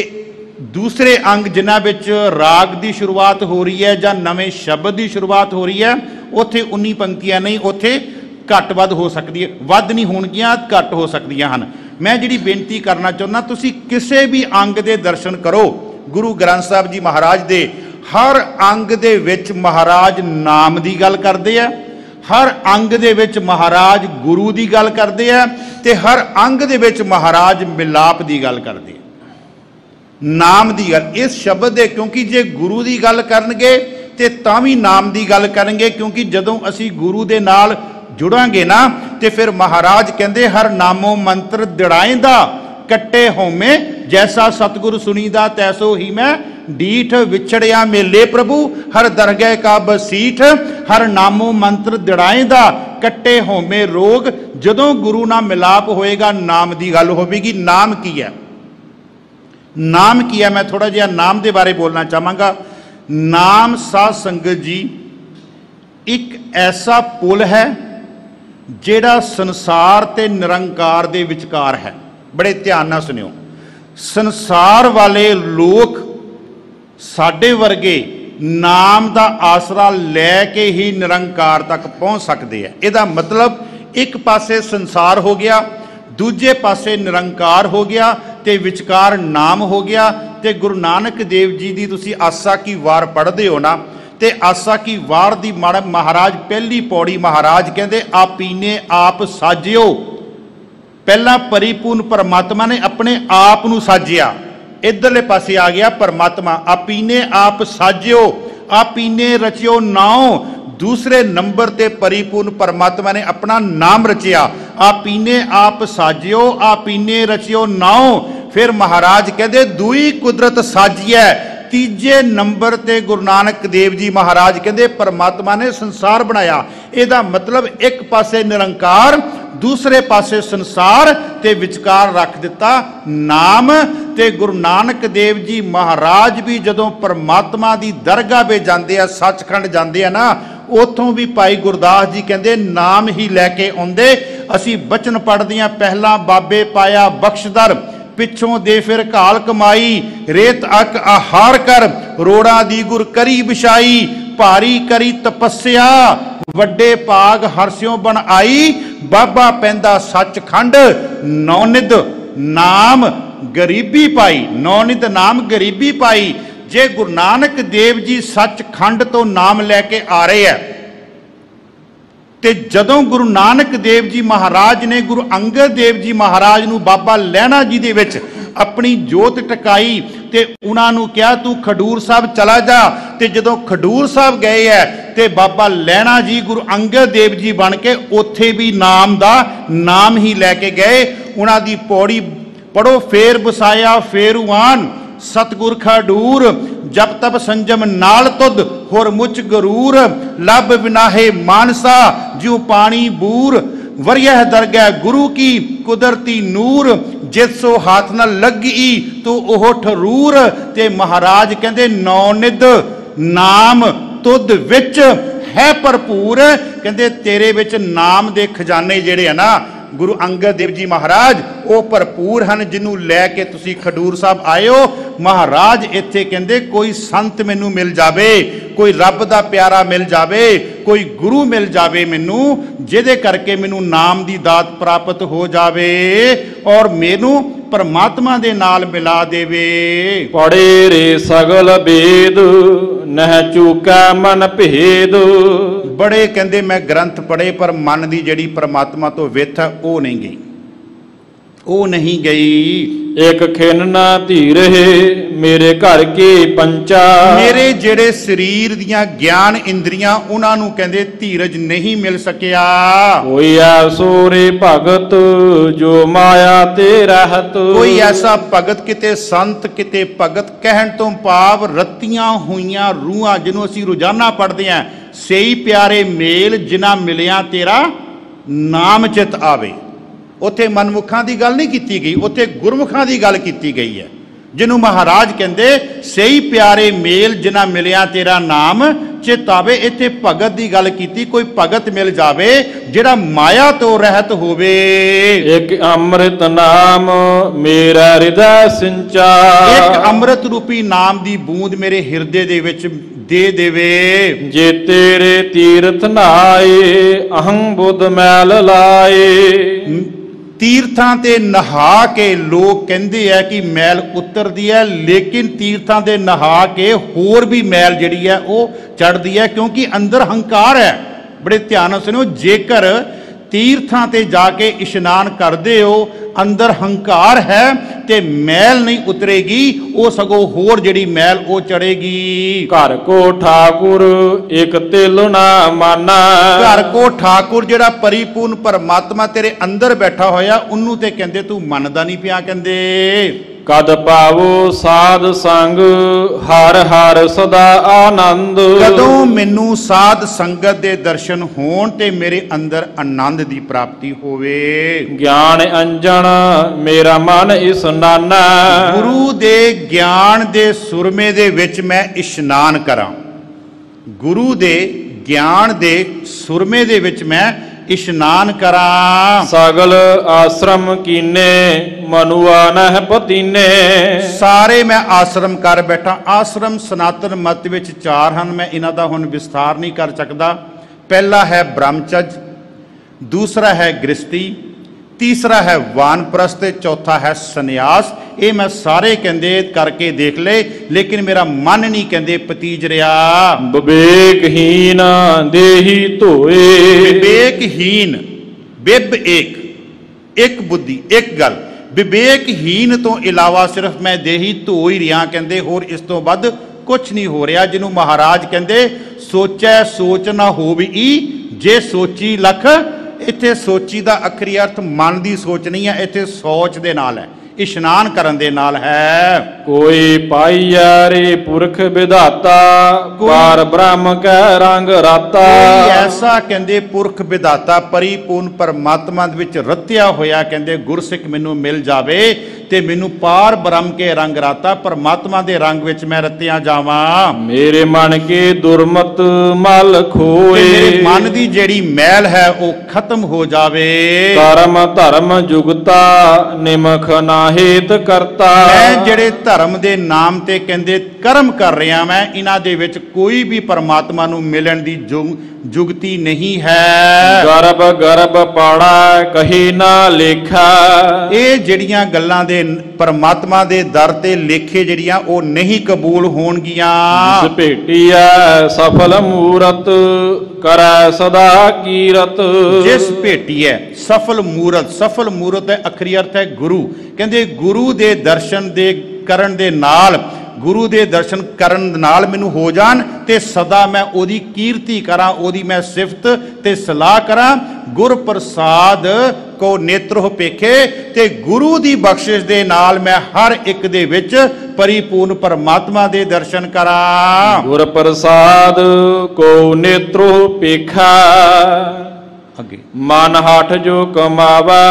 दूसरे अंग जिन्हां विच राग की शुरुआत हो रही है या नवे शब्द की शुरुआत हो रही है उत्थे 19 पंक्तियां नहीं, उत्थे घट वध हो सकती है, वध नहीं होणगियां, घट हो सकदियां हन। मैं जिहड़ी बेनती करना चाहुंदा, तुसीं किसी भी अंग दे दर्शन करो, गुरु ग्रंथ साहिब जी महाराज दे हर अंग दे विच महाराज नाम की गल करते हैं, हर अंग दे विच महाराज गुरु की गल करते हैं, ते हर अंग दे विच महाराज मिलाप की गल करते हैं, नाम की गल इस शब्द दे। क्योंकि जे गुरु की गल करनगे ते तां भी नाम की गल करेंगे, क्योंकि जदों असी गुरु दे नाल जुड़ांगे ना ते फिर महाराज कहते हर नामो मंत्र दिड़ाएंदा कट्टे होमे, जैसा सतगुरु सुनीदा तैसो ही मैं डीठ, विछड़िया मेले प्रभु हर दरगह का बसीठ, हर नामो मंत्र दिड़ाएंदा कट्टे होमे रोग। जदों गुरु नाल मिलाप होएगा नाम की गल होवेगी। नाम की है, नाम की है, मैं थोड़ा जिहा नाम के बारे बोलना चाहांगा। नाम साध संगत जी एक ऐसा पुल है जिहड़ा संसार ते निरंकार दे विचकार है। बड़े ध्यान नाल सुनियो, संसार वाले लोग साडे वर्गे नाम का आसरा लैके ही निरंकार तक पहुँच सकते हैं। इहदा मतलब एक पासे संसार हो गया, दूजे पासे निरंकार हो गया, ते विचकार नाम हो गया। ते गुरु नानक देव जी की तुसी आसा की वार पढ़ते हो ना, ते आसा की वार दी महाराज पहली पौड़ी महाराज कहते आपीने आप साजियो। पहला परिपूर्ण परमात्मा ने अपने आप नूं साजिया, इधरले पासे आ गया परमात्मा आपीने आप साजियो, आपीने रचियो नाओ। दूसरे नंबर ते परिपूर्ण परमात्मा ने अपना नाम रचिया, आपीने आप साजियो आपीने रचियो नाओ। फिर महाराज कहते दुई कुदरत साजिया। तीजे नंबर ते गुरु नानक देव जी महाराज कहते परमात्मा ने संसार बनाया। इहदा मतलब एक पासे निरंकार, दूसरे पासे संसार, ते विचकार रख दिता नाम। ते गुरु नानक देव जी महाराज भी जदों परमात्मा की दरगाह पे जाते हैं, सचखंड जाते हैं ना, उतों भी भाई गुरदास जी कहते नाम ही लैके आउंदे। असी बचन पढ़दे हां, पहला बाबे पाया बख्शदर, पिछों दे फिर घाल कमाई, रेत अक आहार कर, रोड़ा दी गुर करी बिछाई, भारी करी तपस्या, वड्डे भाग हरस्यों बन आई, बाबा पैंदा सचखंड, नौनिध नाम गरीबी पाई, नौनिध नाम गरीबी पाई। जे गुरु नानक देव जी सचखंड तो नाम लैके आ रहे हैं, ते जदों गुरु नानक देव जी महाराज ने गुरु अंगद देव जी महाराज नूं बाबा लैणा जी दे विच अपनी जोत टकाई, ते उन्हां नूं कहा तू खडूर साहब चला जा। ते जदों खडूर साहब गए है ते बाबा लैणा जी गुरु अंगद देव जी बन के उत्थे भी नाम दा नाम ही लैके गए। उन्हां दी पौड़ी पढ़ो, फेर बसाया फेरुआन सतगुर खडूर, जब तब संजम नाल तुद होर मुच गरूर, लब बिनाहे मानसा ज्यों पानी बूर, वरियह दरगह गुरु की कुदरती नूर, जिसो हाथ न लगी तो ओह ठरूर। ते महाराज कहते नौनिध नाम तुद विच है भरपूर, कहते तेरे विच नाम दे खजाने जेड़े है ना गुरु अंगद देव जी महाराज वो भरपूर हैं, जिन्हों लैके तुसी खडूर साहब आए हो। महाराज इत्थे कहते कोई संत मैनू मिल जाए, कोई रब दा प्यारा मिल जाए, कोई गुरु मिल जाए मैनू, जिहदे करके मैनू नाम दी दात प्राप्त हो जाए और मैनू परमात्मा दे नाल मिला देवे। पढ़े रे सगल वेद नह चूका मन भेद। बड़े कहते मैं ग्रंथ पढ़े पर मन की जिहड़ी परमात्मा तो विथ है वो नहीं गई, वो नहीं गई। एक खिन ना धीर है मेरे घर के पंचा। मेरे जेड़े शरीर दियां ज्ञान इंद्रियां उन्होंने कहते धीरज नहीं मिल सकिया। कोई ऐसोरे भगत जो माया ते रहत। कोई ऐसा भगत किते संत किते भगत, कहण तो भाव रत्तियां हुईयां रूहां जिन्हों असीं रोजाना पढ़ते हैं, सही प्यारे मेल जिन्हां मिलिया तेरा नाम चित आवे। उत्थे मनमुखां की गल नहीं की गई, उत्थे गुरमुखां की गल की गई है, जिन्हों महाराज कहते सही प्यारे मेल जिन्हां मिलिया तेरा नाम चित आवे। इत्थे भगत की गल की, कोई भगत मिल जावे जिहड़ा माया तो रहत होवे। एक अमृत नाम मेरा हृदय सिंचा। एक अमृत रूपी नाम की बूंद मेरे हिरदे दे विच ਦੇ ਦੇਵੇ। ਜੇ ਤੇਰੇ ਤੀਰਥ ਨਾਏ ਅਹੰ ਬੁੱਧ ਮੈਲ ਲਾਏ। ਤੀਰਥਾਂ ਤੇ ਨਹਾ ਕੇ ਲੋਕ ਕਹਿੰਦੇ ਆ ਕਿ ਮੈਲ ਉਤਰਦੀ ਹੈ, ਲੇਕਿਨ ਤੀਰਥਾਂ ਦੇ ਨਹਾ ਕੇ ਹੋਰ ਵੀ ਮੈਲ ਜਿਹੜੀ ਹੈ ਉਹ ਚੜ੍ਹਦੀ ਹੈ, ਕਿਉਂਕਿ ਅੰਦਰ ਹੰਕਾਰ ਹੈ। ਬੜੇ ਧਿਆਨ ਨਾਲ ਸੁਣੋ, ਜੇਕਰ ਤੀਰਥਾਂ ਤੇ ਜਾ ਕੇ ਇਸ਼ਨਾਨ ਕਰਦੇ ਹੋ, ਅੰਦਰ ਹੰਕਾਰ ਹੈ ਤੇ ਮੈਲ ਨਹੀਂ ਉਤਰੇਗੀ, ਉਹ ਸਗੋਂ ਹੋਰ ਜਿਹੜੀ ਮੈਲ ਉਹ ਚੜੇਗੀ। ਘਰ ਕੋ ਠਾਕੁਰ ਇਕ ਤਿਲ ਨਾ ਮਾਨਾ। ਘਰ ਕੋ ਠਾਕੁਰ ਜਿਹੜਾ ਪਰਿਪੂਰਨ ਪਰਮਾਤਮਾ ਤੇਰੇ ਅੰਦਰ ਬੈਠਾ ਹੋਇਆ, ਉਹਨੂੰ ਤੇ ਕਹਿੰਦੇ ਤੂੰ ਮੰਨਦਾ ਨਹੀਂ ਪਿਆ। ਕਹਿੰਦੇ ਕਦ ਪਾਵੋ ਸਾਧ ਸੰਗ ਹਰ ਹਰ ਸਦਾ ਆਨੰਦ। ਕਦੋਂ ਮੈਨੂੰ ਸਾਧ ਸੰਗਤ ਦੇ ਦਰਸ਼ਨ ਹੋਣ ਤੇ ਮੇਰੇ ਅੰਦਰ ਆਨੰਦ ਦੀ ਪ੍ਰਾਪਤੀ ਹੋਵੇ। ਗਿਆਨ ਅੰਜਨ ਮੇਰਾ ਮਨ ਇਸਨਾਨਾ। ਗੁਰੂ ਦੇ ਗਿਆਨ ਦੇ ਸੁਰਮੇ ਦੇ ਵਿੱਚ ਮੈਂ ਇਸ਼ਨਾਨ ਕਰਾਂ। ਗੁਰੂ ਦੇ ਗਿਆਨ ਦੇ ਸੁਰਮੇ ਦੇ ਵਿੱਚ ਮੈਂ ਇਸ਼ਨਾਨ ਕਰਾਂ। ਸਗਲ ਆਸ਼ਰਮ ਕੀਨੇ ਮਨੁਆ ਨਹਿ ਪਤੀਨੇ। ਸਾਰੇ ਮੈਂ ਆਸ਼ਰਮ ਕਰ ਬੈਠਾ। ਆਸ਼ਰਮ ਸਨਾਤਨ ਮਤ ਵਿੱਚ 4 ਹਨ, ਮੈਂ ਇਹਨਾਂ ਦਾ ਹੁਣ ਵਿਸਥਾਰ ਨਹੀਂ ਕਰ ਸਕਦਾ। ਪਹਿਲਾ ਹੈ ਬ੍ਰਹਮਚਰਜ, ਦੂਸਰਾ ਹੈ ਗ੍ਰਸਤੀ, ਤੀਸਰਾ ਹੈ ਵਾਨਪ੍ਰਸਥ ਤੇ ਚੌਥਾ ਹੈ ਸੰਨਿਆਸ। ਇਹ ਮੈਂ ਸਾਰੇ ਕਹਿੰਦੇ ਕਰਕੇ ਦੇਖ ਲਏ, ਲੇਕਿਨ ਮੇਰਾ ਮਨ ਨਹੀਂ ਕਹਿੰਦੇ ਪਤੀਜ ਰਿਹਾ। ਵਿਵੇਕਹੀਨ ਦੇਹੀ ਧੋਏ। ਵਿਵੇਕਹੀਨ, ਬਿਬ ਇੱਕ ਬੁੱਧੀ ਇੱਕ ਗੱਲ। ਵਿਵੇਕਹੀਨ ਤੋਂ ਇਲਾਵਾ ਸਿਰਫ ਮੈਂ ਦੇਹੀ ਧੋ ਹੀ ਰਿਹਾ, ਕਹਿੰਦੇ ਹੋਰ ਇਸ ਤੋਂ ਵੱਧ ਕੁਛ ਨਹੀਂ ਹੋ ਰਿਹਾ। ਜਿਹਨੂੰ ਮਹਾਰਾਜ ਕਹਿੰਦੇ ਸੋਚੈ ਸੋਚ ਨਾ ਹੋਵੀ ਜੇ ਸੋਚੀ ਲਖ। ਇੱਥੇ ਸੋਚੀ ਦਾ ਅਖਰੀ ਅਰਥ ਮਨ ਦੀ ਸੋਚ ਨਹੀਂ ਹੈ, ਇੱਥੇ ਸੋਚ ਦੇ ਨਾਲ ਹੈ, ਇਸ਼ਨਾਨ ਕਰਨ ਦੇ ਨਾਲ ਹੈ। ਕੋਈ ਪਾਈਆ ਰੇ ਪੁਰਖ ਵਿਧਾਤਾ ਪਾਰ ਬ੍ਰਹਮ ਕੈ ਰੰਗ ਰਾਤਾ। ਕੋਈ ਐਸਾ ਕਹਿੰਦੇ ਪੁਰਖ ਵਿਧਾਤਾ ਪਰਿਪੂਰਨ ਪਰਮਾਤਮਾ ਦੇ ਵਿੱਚ ਰਤਿਆ ਹੋਇਆ, ਕਹਿੰਦੇ ਗੁਰਸਿੱਖ ਮੈਨੂੰ ਮਿਲ ਜਾਵੇ ਤੇ ਮੈਨੂੰ ਪਾਰ ਬ੍ਰਹਮ ਕੇ ਰੰਗ ਰਾਤਾ, ਪਰਮਾਤਮਾ ਦੇ ਰੰਗ ਵਿੱਚ ਮੈਂ ਰਤਿਆ ਜਾਵਾਂ। ਮੇਰੇ ਮਨ ਕੇ ਦੁਰਮਤ ਮਲ ਖੋਏ। ਮੇਰੇ ਮਨ ਦੀ ਜਿਹੜੀ ਮੈਲ ਹੈ ਉਹ ਖਤਮ ਹੋ ਜਾਵੇ। ਕਰਮ ਧਰਮ ਜੁਗਤਾ ਨਿਮਖ ਨਾਹੇਤ ਕਰਤਾ। ਮੈਂ ਜਿਹੜੇ ਧਰਮ ਦੇ ਨਾਮ ਤੇ ਕਹਿੰਦੇ ਕਰਮ ਕਰ ਰਿਹਾ, ਮੈਂ ਇਹਨਾਂ ਦੇ ਵਿੱਚ ਕੋਈ ਵੀ ਪਰਮਾਤਮਾ ਨੂੰ ਮਿਲਣ ਦੀ ਜੁਗਤੀ ਨਹੀਂ ਹੈ। ਗਰਭ ਗਰਭ ਪਾੜਾ ਕਹੀ ਨਾ ਲੇਖਾ। ਇਹ ਜਿਹੜੀਆਂ ਗੱਲਾਂ ਦੇ ਪਰਮਾਤਮਾ ਦੇ ਦਰ ਤੇ ਲੇਖੇ ਜਿਹੜੀਆਂ ਉਹ ਨਹੀਂ ਕਬੂਲ ਹੋਣਗੀਆਂ। ਜਿਸ ਭੇਟੀਐ ਸਫਲ ਮੂਰਤ ਕਰੈ ਸਦਾ ਕੀਰਤ। ਜਿਸ ਭੇਟੀਐ ਸਫਲ ਮੂਰਤ, ਸਫਲ ਮੂਰਤ ਹੈ ਅਖਰੀ ਅਰਥ ਹੈ ਗੁਰੂ। ਕਹਿੰਦੇ ਗੁਰੂ ਦੇ ਦਰਸ਼ਨ ਦੇ ਕਰਨ ਦੇ ਨਾਲ, ਗੁਰੂ ਦੇ ਦਰਸ਼ਨ ਕਰਨ ਨਾਲ ਮੈਨੂੰ ਹੋ ਜਾਣ ਤੇ ਸਦਾ ਮੈਂ ਉਹਦੀ ਕੀਰਤੀ ਕਰਾਂ, ਉਹਦੀ ਮੈਂ ਸਿਫਤ ਤੇ ਸਲਾਹ ਕਰਾਂ। ਗੁਰ ਪ੍ਰਸਾਦ ਕੋ ਨੇਤਰੋ ਪੇਖੇ, ਤੇ ਗੁਰੂ ਦੀ ਬਖਸ਼ਿਸ਼ ਦੇ ਨਾਲ ਮੈਂ ਹਰ ਇੱਕ ਦੇ ਵਿੱਚ ਪਰਿਪੂਰਨ ਪਰਮਾਤਮਾ ਦੇ ਦਰਸ਼ਨ ਕਰਾਂ। ਗੁਰ ਪ੍ਰਸਾਦ ਕੋ ਨੇਤਰੋ ਪੇਖਾ। ਅੱਗੇ ਮਨ ਹੱਠ ਜੋ ਕਮਾਵਾ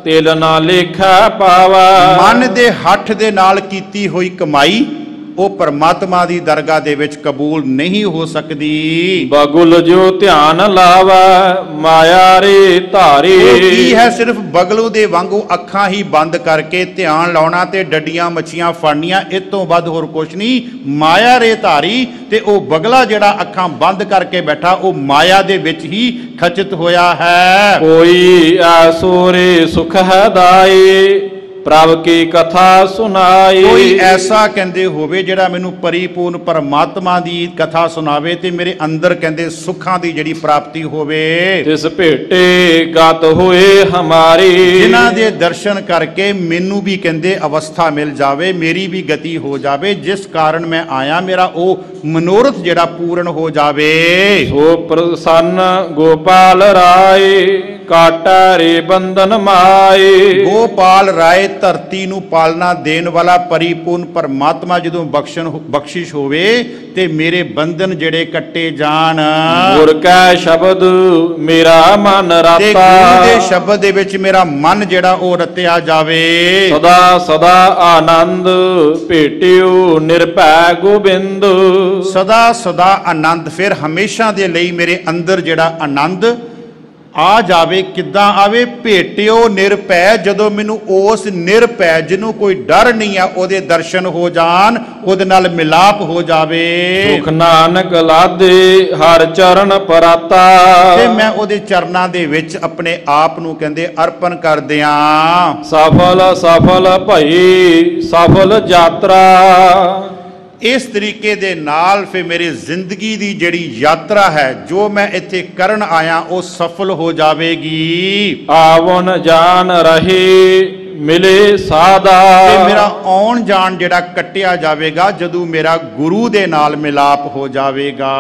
ਤਿਲ ਨਾ ਲੇਖਾ ਪਾਵਾ। ਮਨ ਦੇ ਹੱਠ ਦੇ ਨਾਲ ਕੀਤੀ ਹੋਈ ਕਮਾਈ ਉਹ ਪਰਮਾਤਮਾ ਦੀ ਦਰਗਾਹ ਦੇ ਵਿੱਚ ਕਬੂਲ ਨਹੀਂ ਹੋ ਸਕਦੀ। ਬਗੁਲ ਜੋ ਧਿਆਨ ਲਾਵਾ ਮਾਇਆ ਰੇ ਧਾਰੇ। ਉਹ ਕੀ ਹੈ, ਸਿਰਫ ਬਗਲੂ ਦੇ ਵਾਂਗੂ ਅੱਖਾਂ ਹੀ ਬੰਦ ਕਰਕੇ ਧਿਆਨ ਲਾਉਣਾ ਤੇ ਡੱਡੀਆਂ ਮੱਛੀਆਂ ਫੜਨੀਆਂ, ਇਸ ਤੋਂ ਵੱਧ ਹੋਰ ਕੁਛ ਨਹੀਂ। ਮਾਇਆ ਰੇ ਧਾਰੀ, ਤੇ ਉਹ ਬਗਲਾ ਜਿਹੜਾ ਅੱਖਾਂ ਬੰਦ ਕਰਕੇ ਬੈਠਾ ਉਹ ਮਾਇਆ ਦੇ ਵਿੱਚ ਹੀ ਖਚਿਤ ਹੋਇਆ ਹੈ। ਕੋਈ ਐਸੋ ਰੇ ਸੁਖ ਹੈ ਦਾਏ ਪ੍ਰਭ ਕੀ ਕਥਾ ਸੁਨਾਈ। ਕੋਈ ਐਸਾ ਕਹਿੰਦੇ ਹੋਵੇ ਜਿਹੜਾ ਮੈਨੂੰ ਪਰਿਪੂਰਨ ਪਰਮਾਤਮਾ ਦੀ ਕਥਾ ਸੁਣਾਵੇ ਤੇ ਮੇਰੇ ਅੰਦਰ ਕਹਿੰਦੇ ਸੁੱਖਾਂ ਦੀ ਜਿਹੜੀ ਪ੍ਰਾਪਤੀ ਹੋਵੇ। ਤਿਸ ਭੇਟੇ ਗਤ ਹੋਏ ਹਮਾਰੀ। ਜਿਨ੍ਹਾਂ ਦੇ ਦਰਸ਼ਨ ਕਰਕੇ ਮੈਨੂੰ ਵੀ ਕਹਿੰਦੇ ਅਵਸਥਾ ਮਿਲ ਜਾਵੇ, ਮੇਰੀ ਵੀ ਗਤੀ ਹੋ ਜਾਵੇ, ਜਿਸ ਕਾਰਨ ਮੈਂ ਆਇਆ ਮੇਰਾ ਉਹ ਮਨੋਰਥ ਜਿਹੜਾ ਪੂਰਨ ਹੋ ਜਾਵੇ। ਸੋ ਪ੍ਰਸੰਨ ਗੋਪਾਲ ਰਾਏ ਕਾਟਾ ਰੇ ਬੰਧਨ ਮਾਏ। ਗੋਪਾਲ ਰਾਏ ਧਰਤੀ ਨੂੰ ਪਾਲਣਾ ਦੇਣ ਵਾਲਾ ਪਰਿਪੂਰਨ ਪਰਮਾਤਮਾ ਜਦੋਂ ਬਖਸ਼ਿਸ਼ ਹੋਵੇ ਤੇ ਮੇਰੇ ਬੰਧਨ ਜਿਹੜੇ ਕੱਟੇ ਜਾਣ। ਗੁਰ ਕੈ ਸ਼ਬਦ ਮੇਰਾ ਮਨ ਰਾਤਾ। ਤੇ ਗੁਰੂ ਦੇ ਸ਼ਬਦ ਦੇ ਵਿੱਚ ਮੇਰਾ ਮਨ ਜਿਹੜਾ ਉਹ ਰਤਿਆ ਜਾਵੇ। ਸਦਾ ਸਦਾ ਆਨੰਦ ਭੇਟਿਓ ਨਿਰਭੈ ਗੋਬਿੰਦ। ਸਦਾ ਸਦਾ ਆਨੰਦ, ਫਿਰ ਹਮੇਸ਼ਾ ਦੇ ਲਈ ਮੇਰੇ ਅੰਦਰ ਜਿਹੜਾ ਆਨੰਦ आ जावे किद्दां आवे भेटियो निरभै जदों मैनू उस निरभै जिन्हों कोई डर नहीं है ओदे दर्शन हो जान ओदे नाल मिलाप हो जावे। सुख नानक लादे हर चरण पराता ते मैं ओदे चरनां दे विच अपने आप नूं कहंदे अर्पण कर दियां। सफल सफल भई सफल यात्रा इस तरीके दे नाल फिर मेरी जिंदगी दी जिहड़ी यात्रा है जो मैं इत्थे करन आया वो सफल हो जावेगी। आवन जान रहे मिले सादा ते मेरा आउण जान जिहड़ा कट्टिया जावेगा जदों मेरा गुरु दे नाल मिलाप हो जावेगा।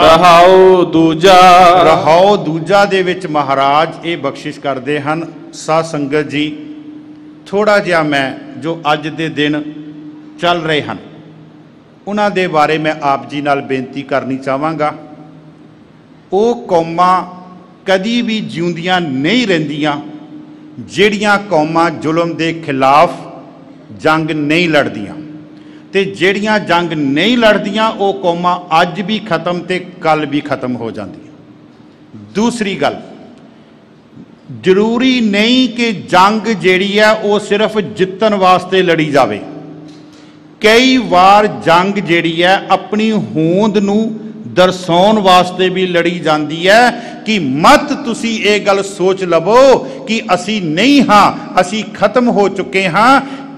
रहाओ दूजा रहाओ दूजा दे विच महाराज ये बख्शिश करदे हन। सा संगत जी थोड़ा जिहा मैं जो अज दे दिन चल रहे हैं उन्हां दे बारे मैं आप जी नाल बेनती करनी चाहांगा। वो कौमां कदी भी जिउंदियां नहीं रहिंदियां जिहड़ियां कौमां जुल्म दे खिलाफ जंग नहीं लड़दियां ते जिहड़ियां जंग नहीं लड़दियां वो कौमां अज भी खत्म ते कल भी खत्म हो जांदियां। दूसरी गल जरूरी नहीं कि जंग जिहड़ी है वो सिर्फ जितन वास्ते लड़ी जावे। कई बार जंग जिहड़ी है अपनी होंद नूं दर्शाउण वास्ते भी लड़ी जाती है कि मत तुसी ये गल सोच लवो कि असी नहीं हाँ असी खत्म हो चुके हाँ।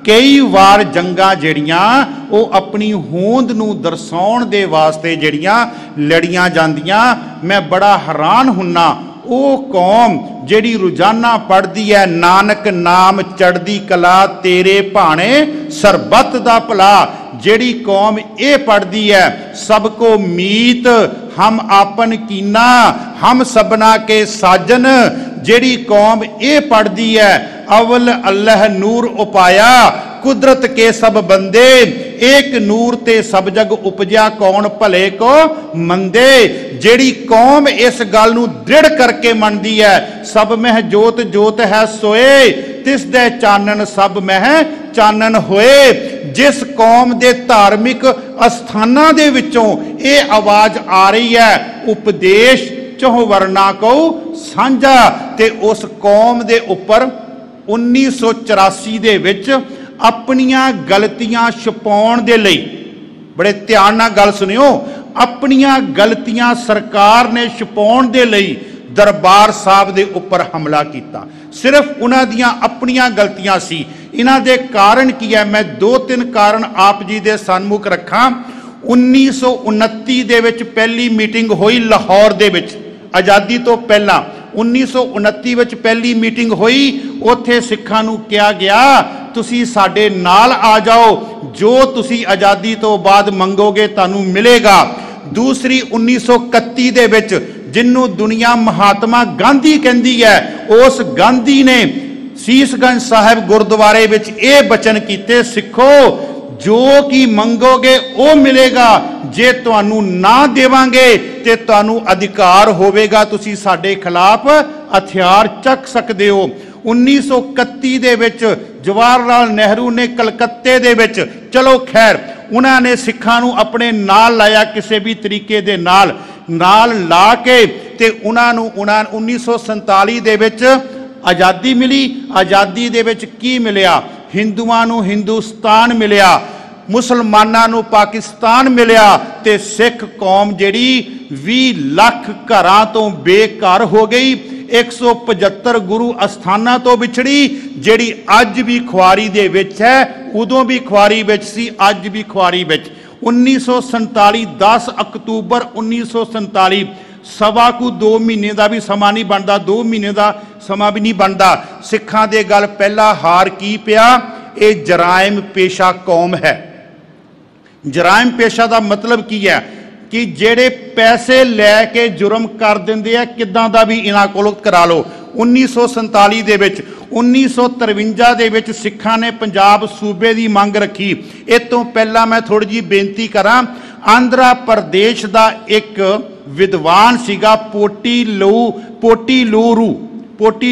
कई बार जंगां जिहड़ियां वो अपनी होंद नूं दर्शाउण दे वास्ते जिहड़ियां लड़ियां जांदियां। मैं बड़ा हैरान हुन्ना वो कौम जिहड़ी रोजाना पढ़दी है नानक नाम चढ़दी कला तेरे भाणे सरबत दा भला। जिहड़ी कौम ये पढ़दी है सबको मीत हम आपन कीना हम सबना के साजन। जिहड़ी कौम ये पढ़दी है अवल अल्लाह नूर उपाया कुदरत के सब बंदे एक नूर ते सब जग उपजा कौन भले को मंदे। जिहड़ी कौम इस गल नूं दृढ़ करके मनदी है सब मह जोत जोत है सोए तिस दे चानन सब मह चानन होए। जिस कौम दे धार्मिक अस्थानां दे विचों ये आवाज़ आ रही है उपदेश चौं वर्णा को सांझा ते उस कौम दे उपर 1984 दे विच अपनियां गलतियां छुपाउण दे लई बड़े ध्यान नाल गल सुनियो अपनियां गलतियां सरकार ने छुपाउण दे लई दरबार साहब दे उपर हमला किया। सिर्फ उन्हां दियां अपनियां गलतियां सी। इन्हां दे कारण की है मैं 2-3 कारण आप जी दे सन्मुख रखां। 1929 दे विच पहली मीटिंग हुई लाहौर दे विच आज़ादी तो पहला 1929 विच पहली मीटिंग हुई। उत्थे सिखां नूं कहा गया तुसी साडे नाल आ जाओ जो तुसी आज़ादी तो बाद मंगोगे तुहानूं मिलेगा। दूसरी 1931 दे विच जिन्नू दुनिया महात्मा गांधी कहती है उस गांधी ने सीसगंज साहब गुरुद्वारे विच ये बचन किए सिखो जो कि मंगोगे वो मिलेगा जे तुहानू ना देवांगे ते तुहानू अधिकार होवेगा तुसी साडे खिलाफ हथियार चक सकते हो। 1931 दे विच जवाहर लाल नेहरू ने कलकत्ते दे विच चलो खैर उन्होंने सिखां नू अपने नाल लाया किसी भी तरीके दे नाल ला के ते उन्होंने 1947 दे विच आज़ादी मिली। आज़ादी दे विच की मिलिया हिंदुआं नू हिंदुस्तान मिलिया मुसलमानां नू पाकिस्तान मिलिया ते सिख कौम जिहड़ी 20 लाख घरां तो बेघर हो गई। 175 गुरु अस्थानां तो विछड़ी जिहड़ी अज भी खुआरी दे विच है उदों भी खुआरी विच सी अज भी खुआरी विच। 1947 10 अक्तूबर 1947 सवा को 2 महीने का भी समा नहीं बनता 2 महीने का समा भी नहीं बनता। सिखां दे गल पहला हार की पिया ये जराइम पेशा कौम है। जराइम पेशा का मतलब की है कि जेड़े पैसे लैके जुर्म कर देंदे आ किदां दा भी इन्हां कोलों करा लो। 1947 दे विच 1953 दे विच सिखां ने पंजाब सूबे की मंग रखी। इस तो पहला मैं थोड़ी जी बेनती करा आंध्रा प्रदेश का एक विद्वान सीगा पोटी